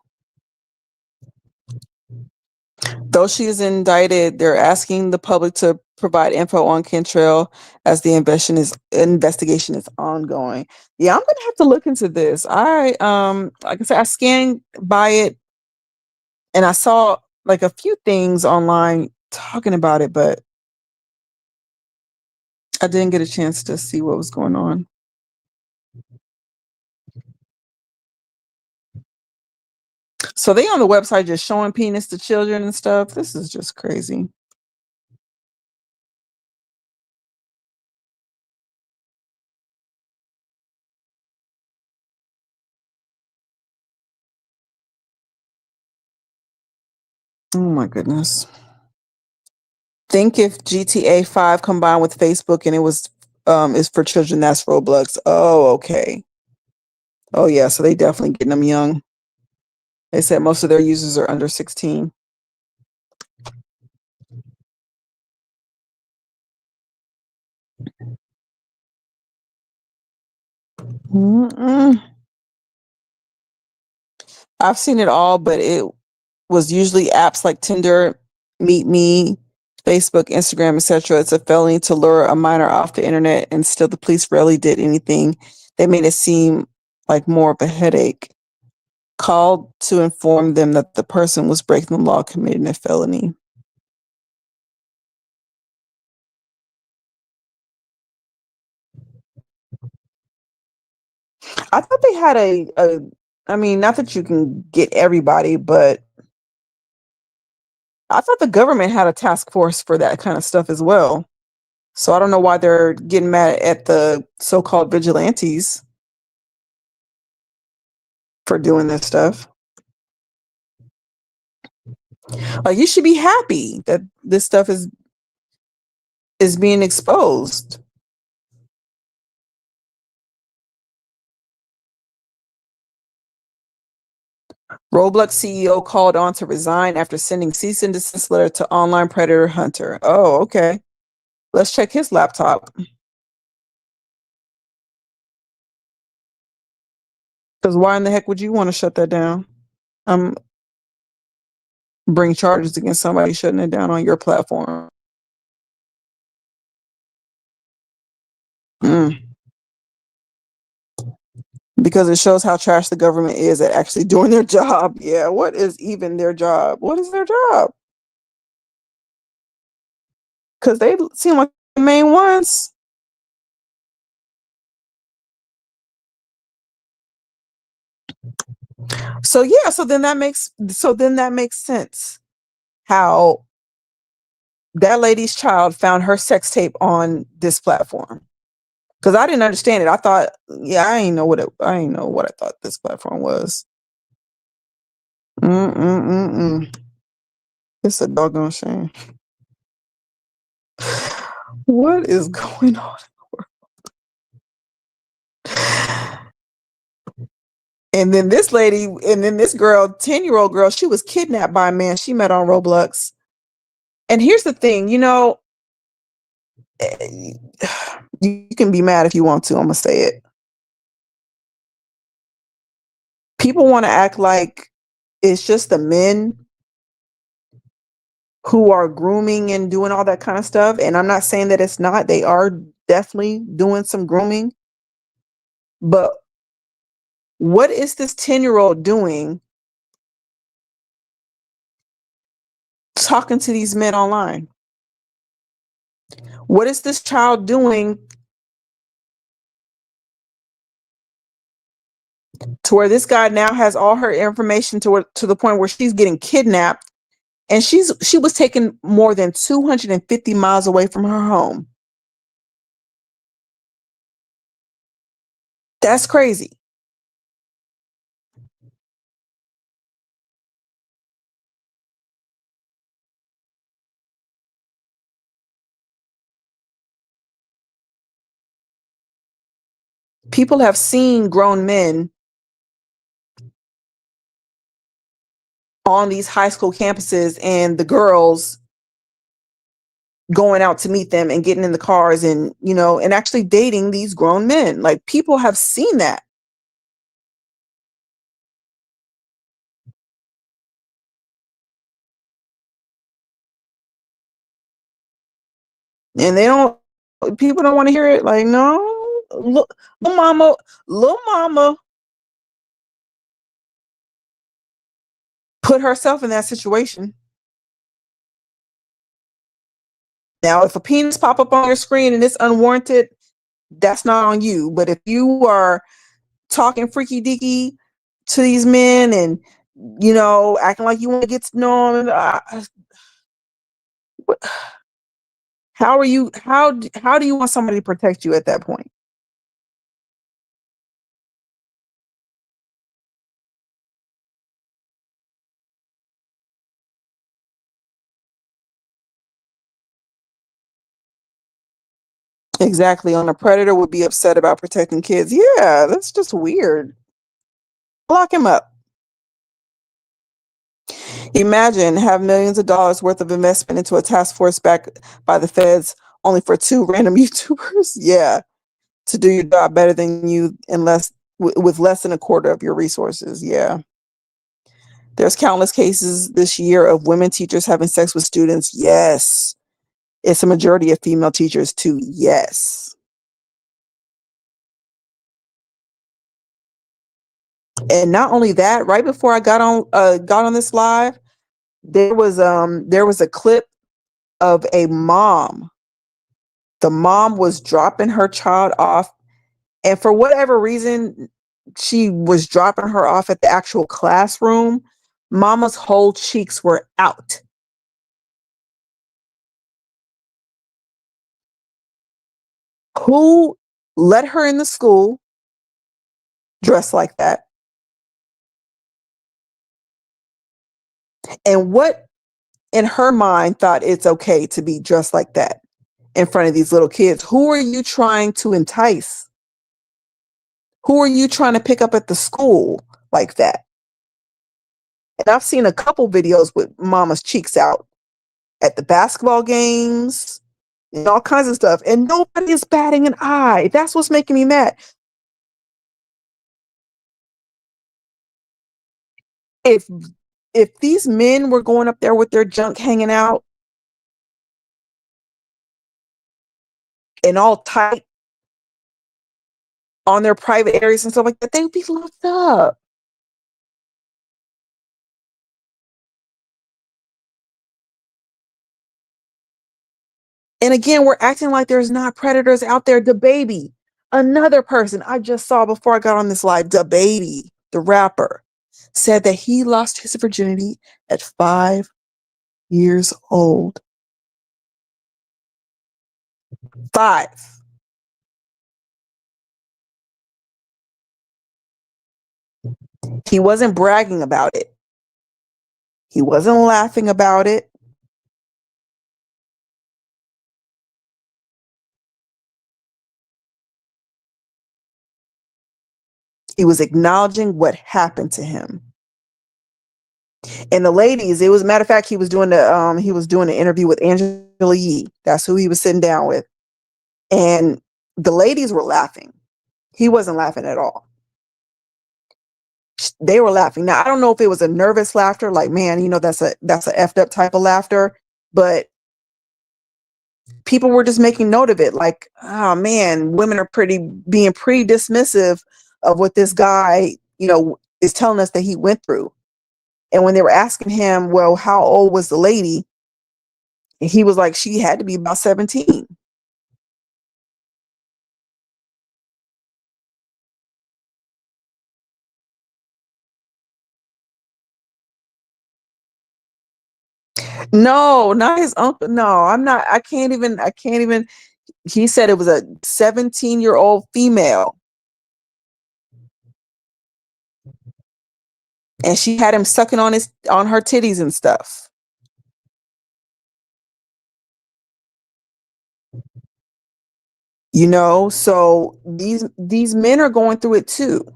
Though she is indicted, they're asking the public to provide info on Cantrell as the investigation is ongoing. Yeah, I'm gonna have to look into this. Like I said, I scanned by it and I saw like a few things online talking about it, but I didn't get a chance to see what was going on. So they on the website just showing penis to children and stuff. This is just crazy. Oh my goodness. Think if GTA 5 combined with Facebook and it was is for children, that's Roblox. Oh, okay. Oh yeah, so they definitely getting them young. They said most of their users are under 16. Mm-mm. I've seen it all, but it was usually apps like Tinder, Meet Me, Facebook, Instagram, etc. It's a felony to lure a minor off the internet, and still the police rarely did anything. They made it seem like more of a headache. Called to inform them that the person was breaking the law, committing a felony. I thought they had I mean, not that you can get everybody, but I thought the government had a task force for that kind of stuff as well. So I don't know why they're getting mad at the so-called vigilantes for doing this stuff. Like you should be happy that this stuff is being exposed. Roblox CEO called on to resign after sending cease and desist letter to online predator hunter. Oh, okay. Let's check his laptop. Because why in the heck would you want to shut that down? Um, bring charges against somebody shutting it down on your platform. Mm. Because it shows how trash the government is at actually doing their job. Yeah, what is even their job? What is their job? Because they seem like the main ones. So yeah, so then that makes sense how that lady's child found her sex tape on this platform. Because I didn't understand it. I thought, yeah, I ain't know what I thought this platform was. Mm-mm-mm-mm. It's a doggone shame. What is going on? And then this lady, and then this girl, 10-year-old girl, she was kidnapped by a man she met on Roblox. And here's the thing, you can be mad if you want to. I'm going to say it. People want to act like it's just the men who are grooming and doing all that kind of stuff. And I'm not saying that it's not. They are definitely doing some grooming. But what is this 10-year-old doing talking to these men online? What is this child doing to where this guy now has all her information to the point where she's getting kidnapped, and she was taken more than 250 miles away from her home? That's crazy. People have seen grown men on these high school campuses and the girls going out to meet them and getting in the cars and, and actually dating these grown men. Like, people have seen that. And people don't want to hear it. Like, no, look, little mama put herself in that situation. Now, if a penis pop up on your screen and it's unwarranted, that's not on you. But if you are talking freaky deaky to these men and, acting like you want to get to know them, how do you want somebody to protect you at that point? Exactly. On a predator would be upset about protecting kids. Yeah, that's just weird. Lock him up. Imagine have millions of dollars worth of investment into a task force backed by the feds, only for two random YouTubers. Yeah, to do your job better than you and with less than a quarter of your resources. Yeah. There's countless cases this year of women teachers having sex with students. Yes. It's a majority of female teachers too. Yes. And not only that, right before I got on this live, there was a clip of a mom. The mom was dropping her child off, and for whatever reason, she was dropping her off at the actual classroom. Mama's whole cheeks were out. Who let her in the school dressed like that? And what in her mind thought it's okay to be dressed like that in front of these little kids? Who are you trying to entice? Who are you trying to pick up at the school like that? And I've seen a couple videos with mama's cheeks out at the basketball games and all kinds of stuff. And nobody is batting an eye. That's what's making me mad. If these men were going up there with their junk hanging out and all tight on their private areas and stuff like that, they would be locked up. And again, we're acting like there's not predators out there. The baby, another person I just saw before I got on this live, the baby, the rapper, said that he lost his virginity at 5 years old. 5. He wasn't bragging about it. He wasn't laughing about it. He was acknowledging what happened to him. And the ladies, it was, matter of fact, he was doing an interview with Angela Yee. That's who he was sitting down with. And the ladies were laughing. He wasn't laughing at all. They were laughing. Now, I don't know if it was a nervous laughter, like, man, that's a effed up type of laughter, but people were just making note of it, like, oh man, women are being pretty dismissive of what this guy, is telling us that he went through. And when they were asking him, well, how old was the lady? He was like, she had to be about 17. No, not his uncle. No, I'm not. I can't even. He said it was a 17-year-old female, and she had him sucking on her titties and stuff. So these men are going through it too.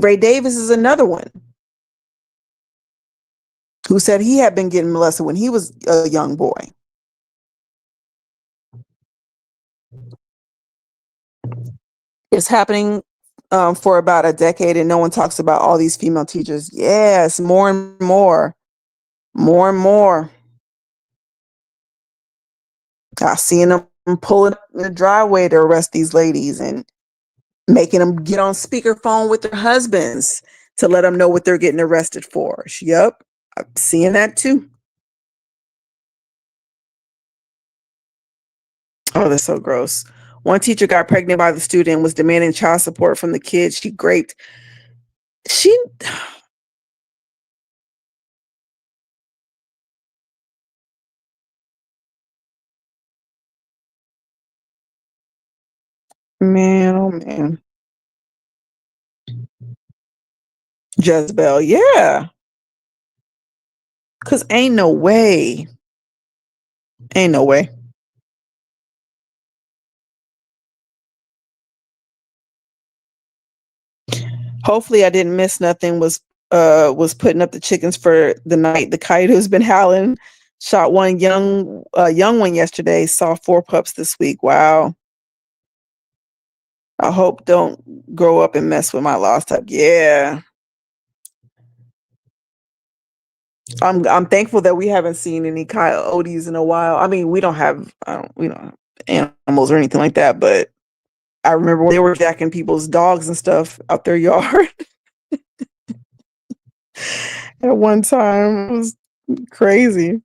Ray Davis is another one who said he had been getting molested when he was a young boy. It's happening for about a decade, and no one talks about all these female teachers. Yes, more and more, more and more. I seen them pulling up in the driveway to arrest these ladies and making them get on speakerphone with their husbands to let them know what they're getting arrested for. Yep, I'm seeing that too. Oh, that's so gross. One teacher got pregnant by the student and was demanding child support from the kid she raped. She, man, oh man. Jezebel, yeah. Cause ain't no way. Ain't no way. Hopefully I didn't miss nothing. Was putting up the chickens for the night. The coyote who's been howling shot one young one yesterday, saw 4 pups this week. Wow. I hope don't grow up and mess with my lost type. Yeah. I'm thankful that we haven't seen any coyotes in a while. I mean, we don't have animals or anything like that, but I remember when they were jacking people's dogs and stuff out their yard at one time. It was crazy.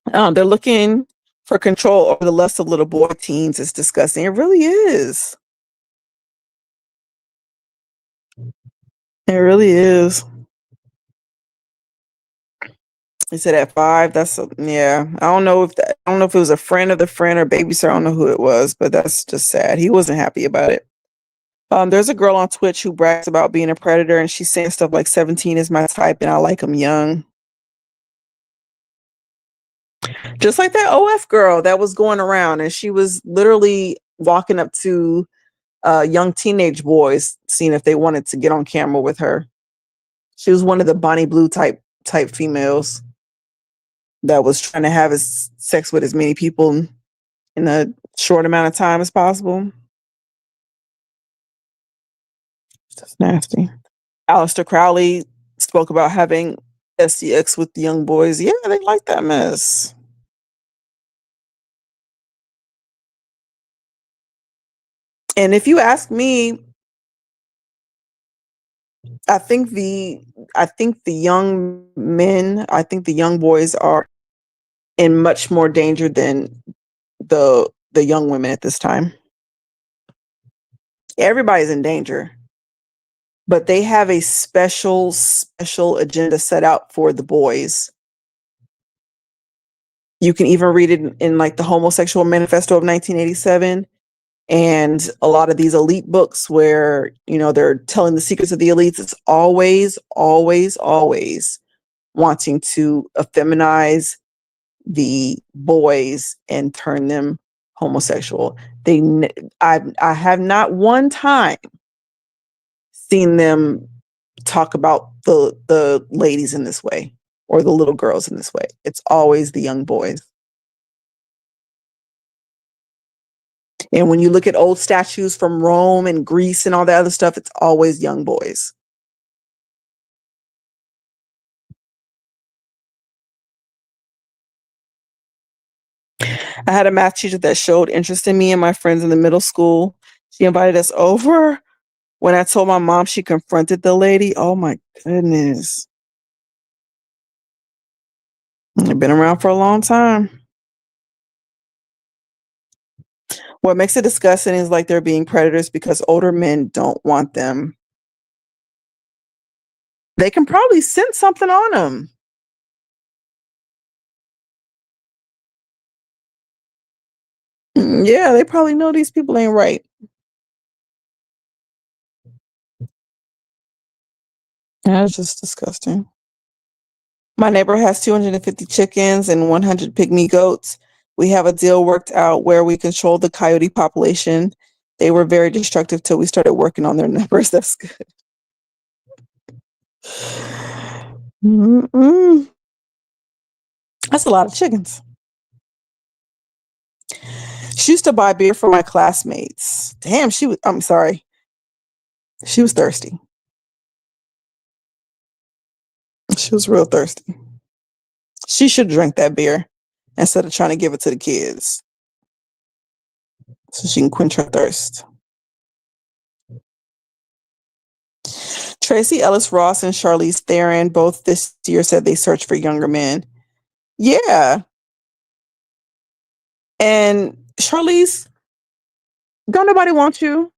They're looking for control over the lust of little boy teens. It's disgusting. It really is. It really is. He said at 5. Yeah. I don't know if it was a friend of the friend or babysitter. I don't know who it was, but that's just sad. He wasn't happy about it. There's a girl on Twitch who brags about being a predator, and she's saying stuff like 17 is my type, and I like him young. Just like that OF girl that was going around, and she was literally walking up to young teenage boys, seeing if they wanted to get on camera with her. She was one of the Bonnie Blue type females that was trying to have sex with as many people in a short amount of time as possible. That's nasty. Aleister Crowley spoke about having SDX with the young boys. Yeah, they like that mess. And if you ask me, I think the I think the young men, I think the young boys are in much more danger than the young women at this time. Everybody's in danger, but they have a special agenda set out for the boys. You can even read it in like the Homosexual Manifesto of 1987 and a lot of these elite books where, they're telling the secrets of the elites. It's always, always, always wanting to effeminize the boys and turn them homosexual. I have not one time seen them talk about the ladies in this way or the little girls in this way. It's always the young boys. And when you look at old statues from Rome and Greece and all that other stuff, it's always young boys. I had a math teacher that showed interest in me and my friends in the middle school. She invited us over. When I told my mom, she confronted the lady. Oh my goodness. They've been around for a long time. What makes it disgusting is like they're being predators because older men don't want them. They can probably sense something on them. Yeah, they probably know these people ain't right. That's just disgusting. My neighbor has 250 chickens and 100 pygmy goats. We have a deal worked out where we control the coyote population. They were very destructive till we started working on their numbers. That's good. Mm-mm. That's a lot of chickens. She used to buy beer for my classmates. Damn, I'm sorry. She was thirsty. She was real thirsty. She should drink that beer instead of trying to give it to the kids so she can quench her thirst. Tracy Ellis Ross and Charlize Theron both this year said they search for younger men. Yeah. And Charlize, don't nobody want you.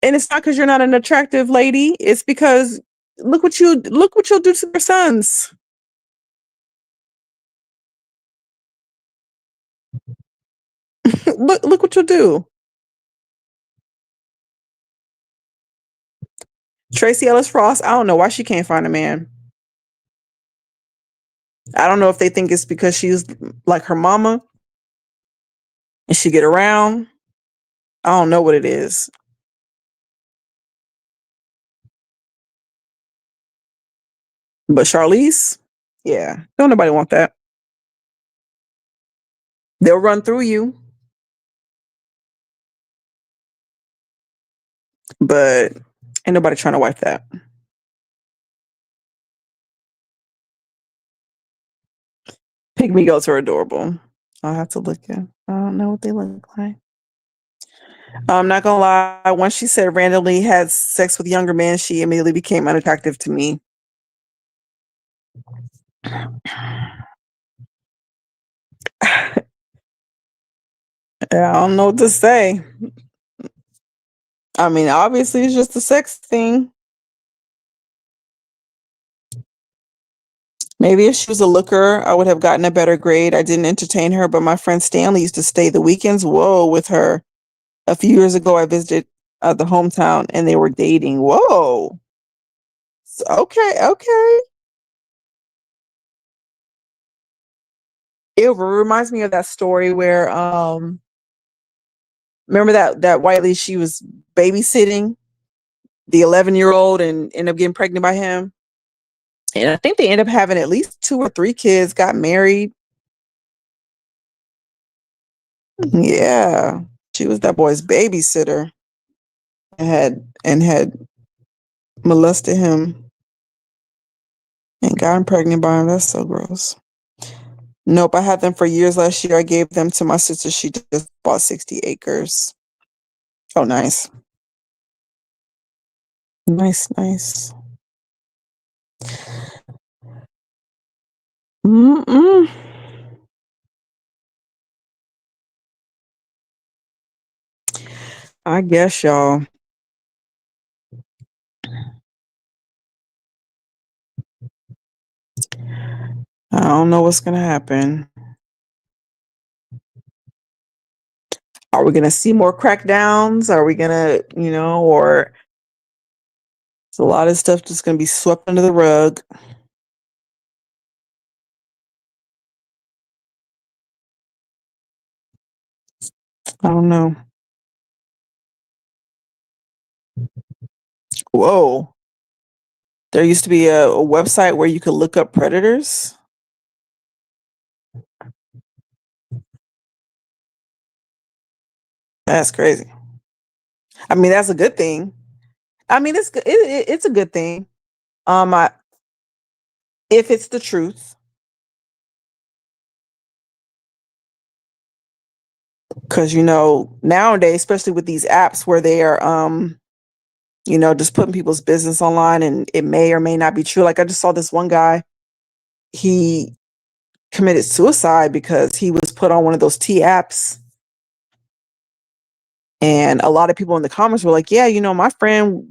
And it's not because you're not an attractive lady. It's because look what you'll do to their sons. look what you'll do. Tracy Ellis Ross, I don't know why she can't find a man. I don't know if they think it's because she's like her mama and she get around. I don't know what it is. But Charlize, yeah, don't nobody want that. They'll run through you, but ain't nobody trying to wipe that. Pygmy goats are adorable. I'll have to look at. I don't know what they look like. I'm not gonna lie. Once she said randomly had sex with younger men, she immediately became unattractive to me. I don't know what to say. I mean, obviously, it's just a sex thing. Maybe if she was a looker, I would have gotten a better grade. I didn't entertain her, but my friend Stanley used to stay the weekends. Whoa, with her. A few years ago, I visited the hometown, and they were dating. Whoa. Okay, okay. It reminds me of that story where remember that white lady, she was babysitting the 11-year-old and ended up getting pregnant by him. And I think they ended up having at least 2 or 3 kids, got married. Yeah. She was that boy's babysitter and had molested him and got him pregnant by him. That's so gross. Nope, I had them for years. Last year I gave them to my sister. She just bought 60 acres. Oh, nice. Nice, nice. Mm-mm. I guess y'all. I don't know what's gonna happen. Are we gonna see more crackdowns? Are we gonna, or is a lot of stuff just gonna be swept under the rug? I don't know. Whoa. There used to be a website where you could look up predators. That's crazy. I mean, that's a good thing. I mean, it's a good thing. I, if it's the truth, because nowadays, especially with these apps where they are, just putting people's business online, and it may or may not be true. Like I just saw this one guy, he committed suicide because he was put on one of those T apps. And a lot of people in the comments were like, yeah, my friend,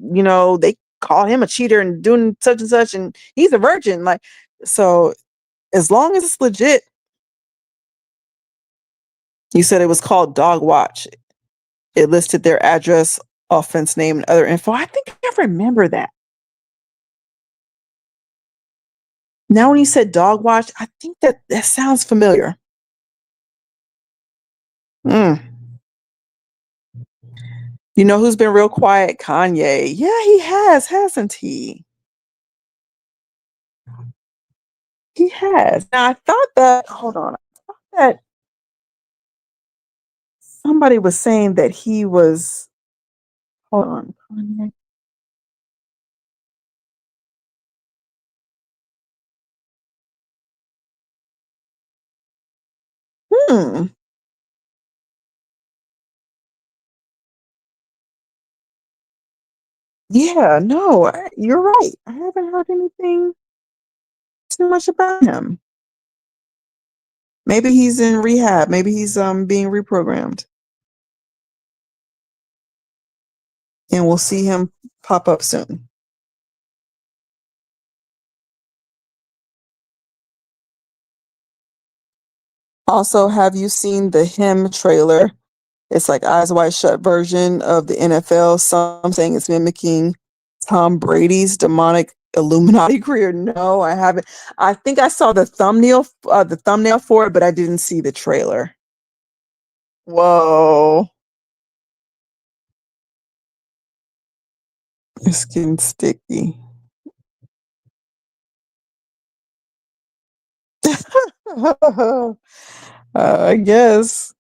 they call him a cheater and doing such and such, and he's a virgin. Like, so as long as it's legit, you said it was called Dog Watch. It listed their address, offense name, and other info. I think I remember that. Now, when you said Dog Watch, I think that sounds familiar. Mm. You know who's been real quiet? Kanye. Yeah, he has, hasn't he? He has. Now, I thought that, hold on, I thought that somebody was saying that he was, hold on, Kanye. Hmm. Yeah, no, you're right. I haven't heard anything too much about him. Maybe he's in rehab. Maybe he's being reprogrammed. And we'll see him pop up soon. Also, have you seen the Him trailer? It's like Eyes Wide Shut version of the NFL. Some saying it's mimicking Tom Brady's demonic Illuminati career. No, I haven't. I think I saw the thumbnail for it, but I didn't see the trailer. Whoa, it's getting sticky. I guess.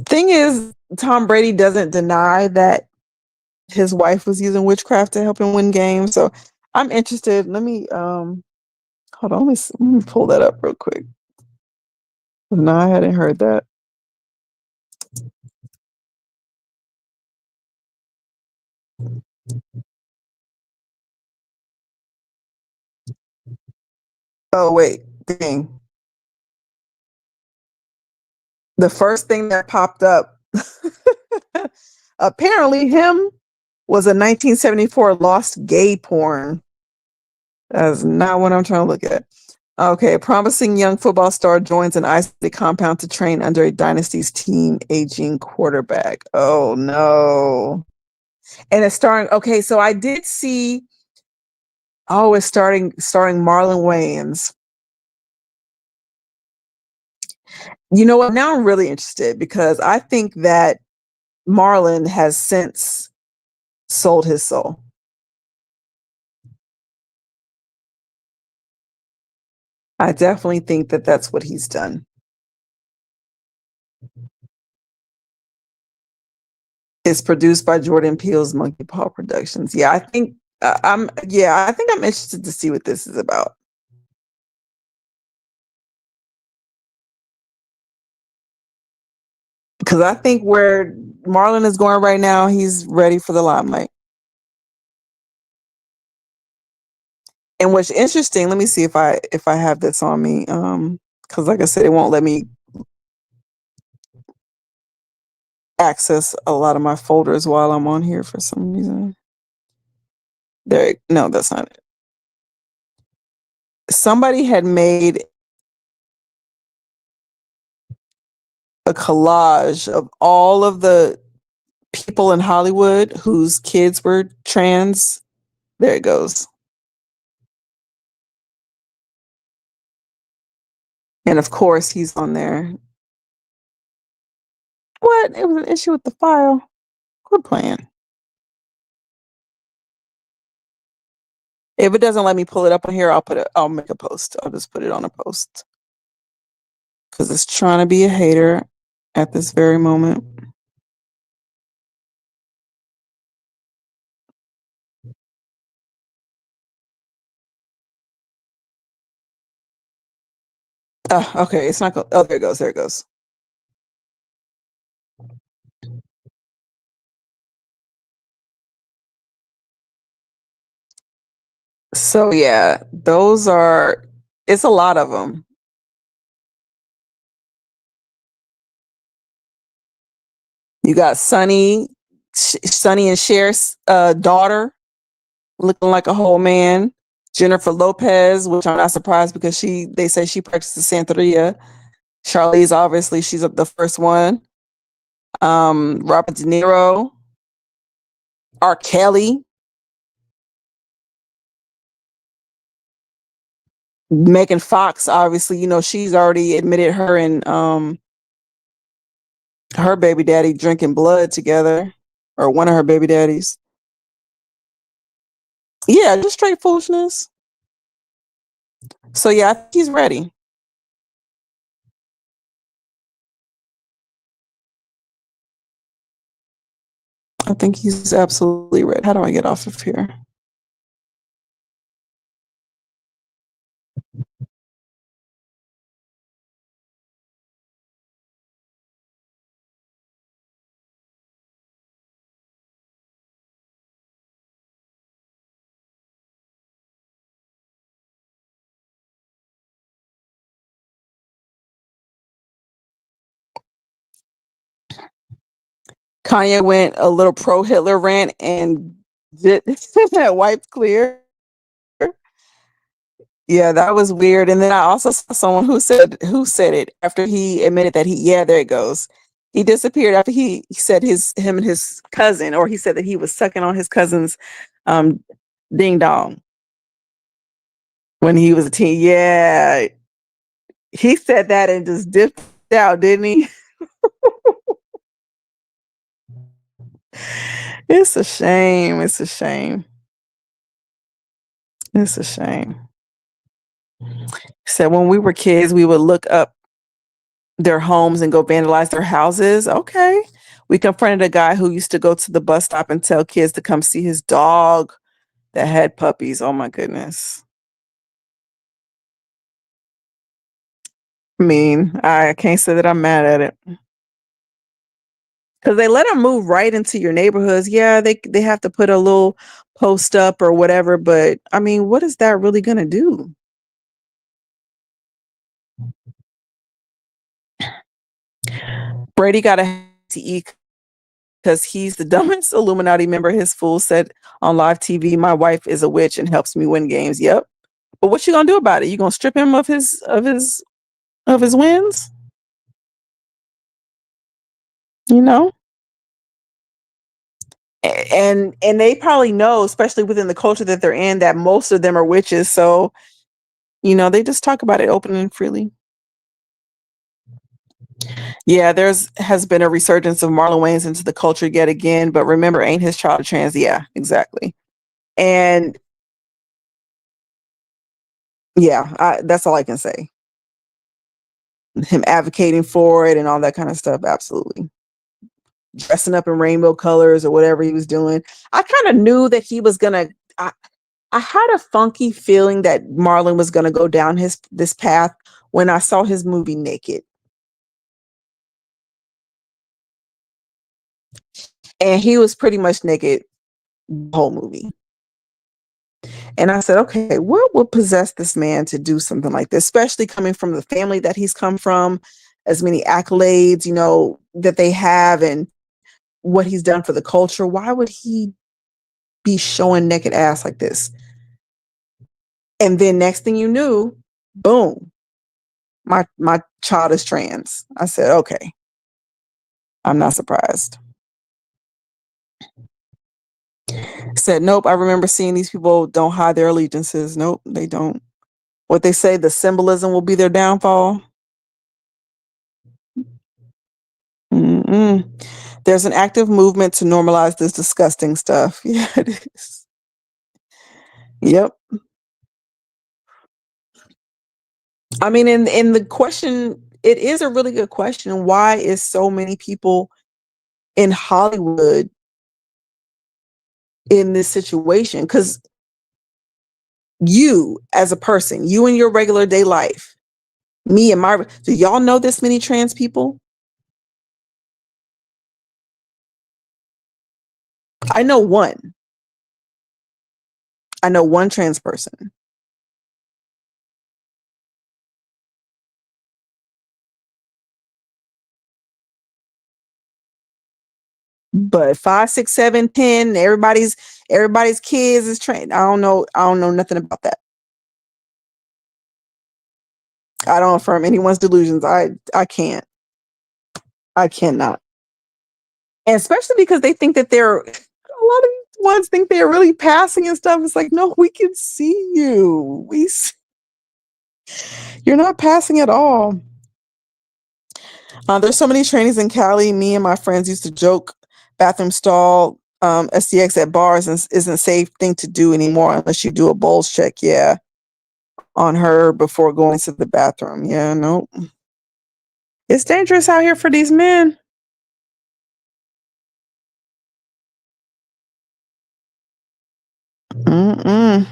Thing is, Tom Brady doesn't deny that his wife was using witchcraft to help him win games. So I'm interested. Let me hold on. Let me pull that up real quick. No, I hadn't heard that. Oh wait, dang. The first thing that popped up, apparently him was a 1974 lost gay porn. That's not what I'm trying to look at. Okay, promising young football star joins an isolated compound to train under a dynasty's team aging quarterback. Oh no. And it's starring, okay, so I did see, oh, it's starring Marlon Wayans. You know what? Now I'm really interested because I think that Marlon has since sold his soul. I definitely think that that's what he's done. It's produced by Jordan Peele's Monkey Paw Productions. Yeah, I think I think I'm interested to see what this is about. Because I think where Marlon is going right now, he's ready for the limelight. And what's interesting, let me see if I have this on me. Because like I said, it won't let me access a lot of my folders while I'm on here for some reason. There, no, that's not it. Somebody had made a collage of all of the people in Hollywood whose kids were trans. There it goes. And of course, he's on there. What? It was an issue with the file. Quit playing. If it doesn't let me pull it up on here, I'll make a post. I'll just put it on a post. Because it's trying to be a hater at this very moment. Okay, it's not. Oh, there it goes. There it goes. So yeah, those are. It's a lot of them. You got Sonny and Cher's daughter, looking like a whole man. Jennifer Lopez, which I'm not surprised because they say she practices Santeria. Charlize, obviously, she's the first one. Robert De Niro, R. Kelly, Megan Fox, obviously, she's already admitted her and her baby daddy drinking blood together, or one of her baby daddies. Yeah, just straight foolishness. So yeah, I think he's ready. I think he's absolutely ready. How do I get off of here? Kanye went a little pro Hitler rant and did that wiped clear. Yeah, that was weird. And then I also saw someone who said it after he admitted that there it goes. He disappeared after he said him and his cousin, or he said that he was sucking on his cousin's um ding dong when he was a teen. Yeah. He said that and just dipped out, didn't he? It's a shame. It's a shame. It's a shame. Said when we were kids, we would look up their homes and go vandalize their houses. Okay. We confronted a guy who used to go to the bus stop and tell kids to come see his dog that had puppies. Oh my goodness. I mean, I can't say that I'm mad at it. Because they let them move right into your neighborhoods. Yeah, they have to put a little post up or whatever, but I mean, what is that really gonna do? Brady got a to eat because he's the dumbest Illuminati member. His fool said on live TV, "My wife is a witch and helps me win games." Yep. But what you gonna do about it? You gonna strip him of his wins? You know? And they probably know, especially within the culture that they're in, that most of them are witches. So, they just talk about it open and freely. Yeah, has been a resurgence of Marlon Wayans into the culture yet again, but remember, ain't his child trans? Yeah, exactly. And yeah, that's all I can say. Him advocating for it and all that kind of stuff, absolutely. Dressing up in rainbow colors or whatever he was doing. I kind of knew that he was gonna. I had a funky feeling that Marlon was gonna go down this path when I saw his movie Naked, and he was pretty much naked the whole movie. And I said, okay, what would possess this man to do something like this, especially coming from the family that he's come from, as many accolades, that they have, and what he's done for the culture. Why would he be showing naked ass like this. And then next thing you knew, boom, my child is trans. I said, okay, I'm not surprised. Said, nope, I remember seeing these people don't hide their allegiances. Nope, they don't. What they say, the symbolism will be their downfall. Mm-mm. There's an active movement to normalize this disgusting stuff. Yeah, it is. Yep. I mean, in the question, it is a really good question. Why is so many people in Hollywood in this situation? Because you, as a person, you in your regular day life, me and my, do y'all know this many trans people? I know one. I know one trans person. But 5, 6, 7, 10, everybody's kids is trained. I don't know. I don't know nothing about that. I don't affirm anyone's delusions. I can't. I cannot. And especially because they think that they're, a lot of ones think they're really passing and stuff. It's like, no, we can see you. You're not passing at all. There's so many trainings in Cali. Me and my friends used to joke, bathroom stall, SDX at bars isn't a safe thing to do anymore unless you do a Bowles check. Yeah. On her before going to the bathroom. Yeah, no. It's dangerous out here for these men. Mm-mm.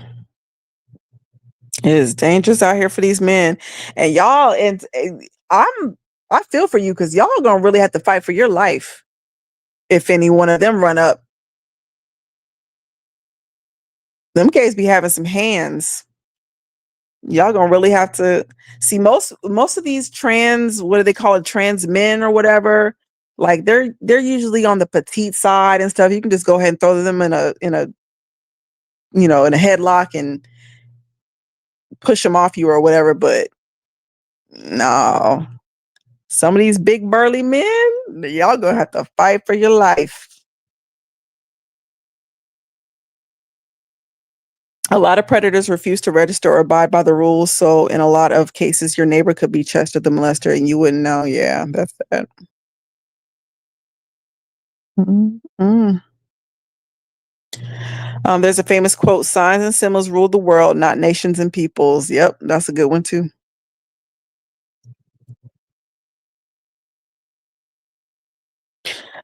It is dangerous out here for these men. And y'all, and I feel for you because y'all gonna really have to fight for your life if any one of them run up. Them guys be having some hands. Y'all gonna really have to see most of these trans, what do they call it, trans men or whatever, like they're usually on the petite side and stuff. You can just go ahead and throw them in a in a headlock and push them off you or whatever. But no, some of these big burly men, y'all gonna have to fight for your life. A lot of predators refuse to register or abide by the rules. So in a lot of cases, your neighbor could be Chester the molester and you wouldn't know. Yeah, that's that. Mm-hmm. There's a famous quote, signs and symbols rule the world, not nations and peoples. Yep, that's a good one too.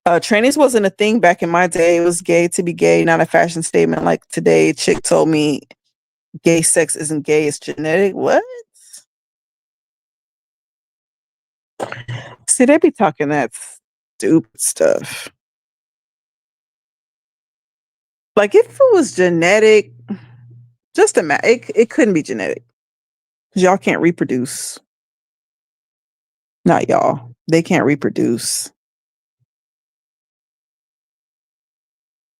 Trannies wasn't a thing back in my day. It was gay to be gay, not a fashion statement like today. Chick told me gay sex isn't gay, it's genetic. What? See, they be talking that stupid stuff. Like if it was genetic, just imagine it couldn't be genetic. Because y'all can't reproduce. Not y'all. They can't reproduce.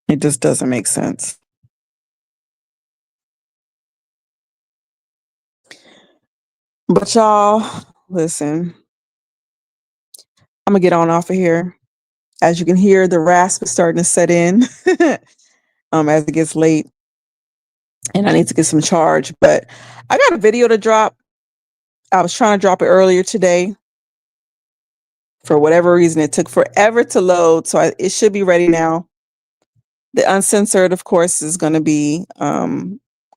It just doesn't make sense. But y'all, listen, I'm gonna get on off of here. As you can hear, the rasp is starting to set in as it gets late. And I need to get some charge. But I got a video to drop. I was trying to drop it earlier today. For whatever reason, it took forever to load. So it should be ready now. The uncensored, of course, is going to be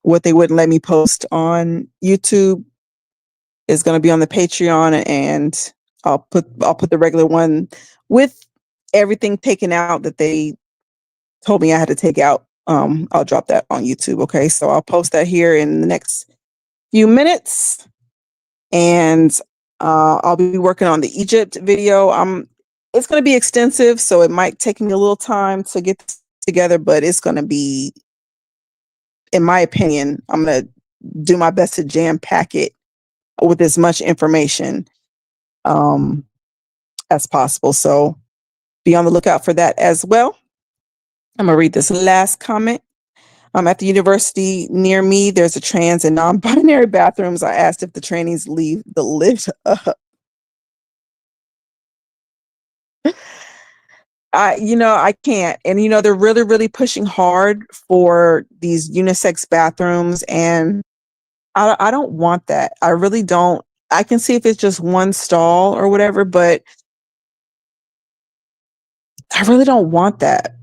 what they wouldn't let me post on YouTube is going to be on the Patreon, and I'll put the regular one with everything taken out that they told me I had to take out. I'll drop that on YouTube. Okay, so I'll post that here in the next few minutes, and I'll be working on the Egypt video. It's going to be extensive, so it might take me a little time to get this together, but it's going to be, in my opinion, I'm going to do my best to jam pack it with as much information as possible. So be on the lookout for that as well. I'm going to read this last comment. At the university near me, there's a trans and non-binary bathrooms. I asked if the trainees leave the lift up. I can't. And they're really, really pushing hard for these unisex bathrooms, and I don't want that. I really don't. I can see if it's just one stall or whatever, but I really don't want that.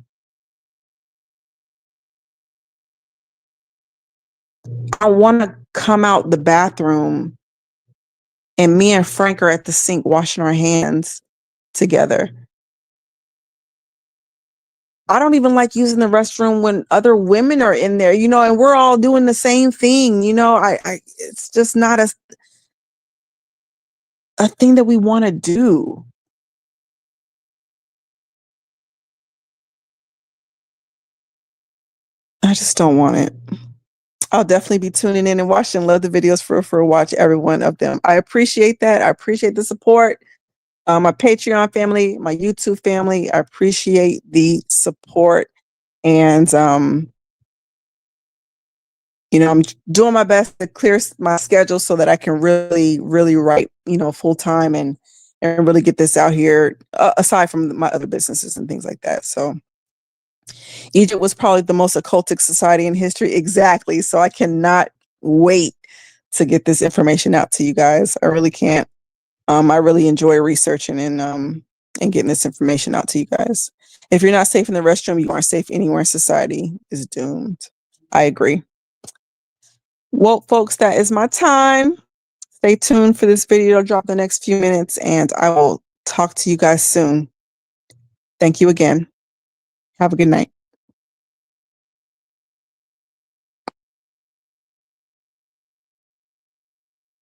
I want to come out the bathroom and me and Frank are at the sink washing our hands together. I don't even like using the restroom when other women are in there, and we're all doing the same thing. It's just not a thing that we want to do. I just don't want it. I'll definitely be tuning in and watching. Love the videos for watch every one of them. I appreciate that. I appreciate the support. My Patreon family, my YouTube family, I appreciate the support. And I'm doing my best to clear my schedule so that I can really, really write, full time and really get this out here, aside from my other businesses and things like that. So Egypt was probably the most occultic society in history. Exactly. So I cannot wait to get this information out to you guys. I really can't. I really enjoy researching and getting this information out to you guys. If you're not safe in the restroom, you aren't safe anywhere in society. Is doomed. I agree. Well, folks, that is my time. Stay tuned for this video. I'll drop the next few minutes, and I will talk to you guys soon. Thank you again. Have a good night.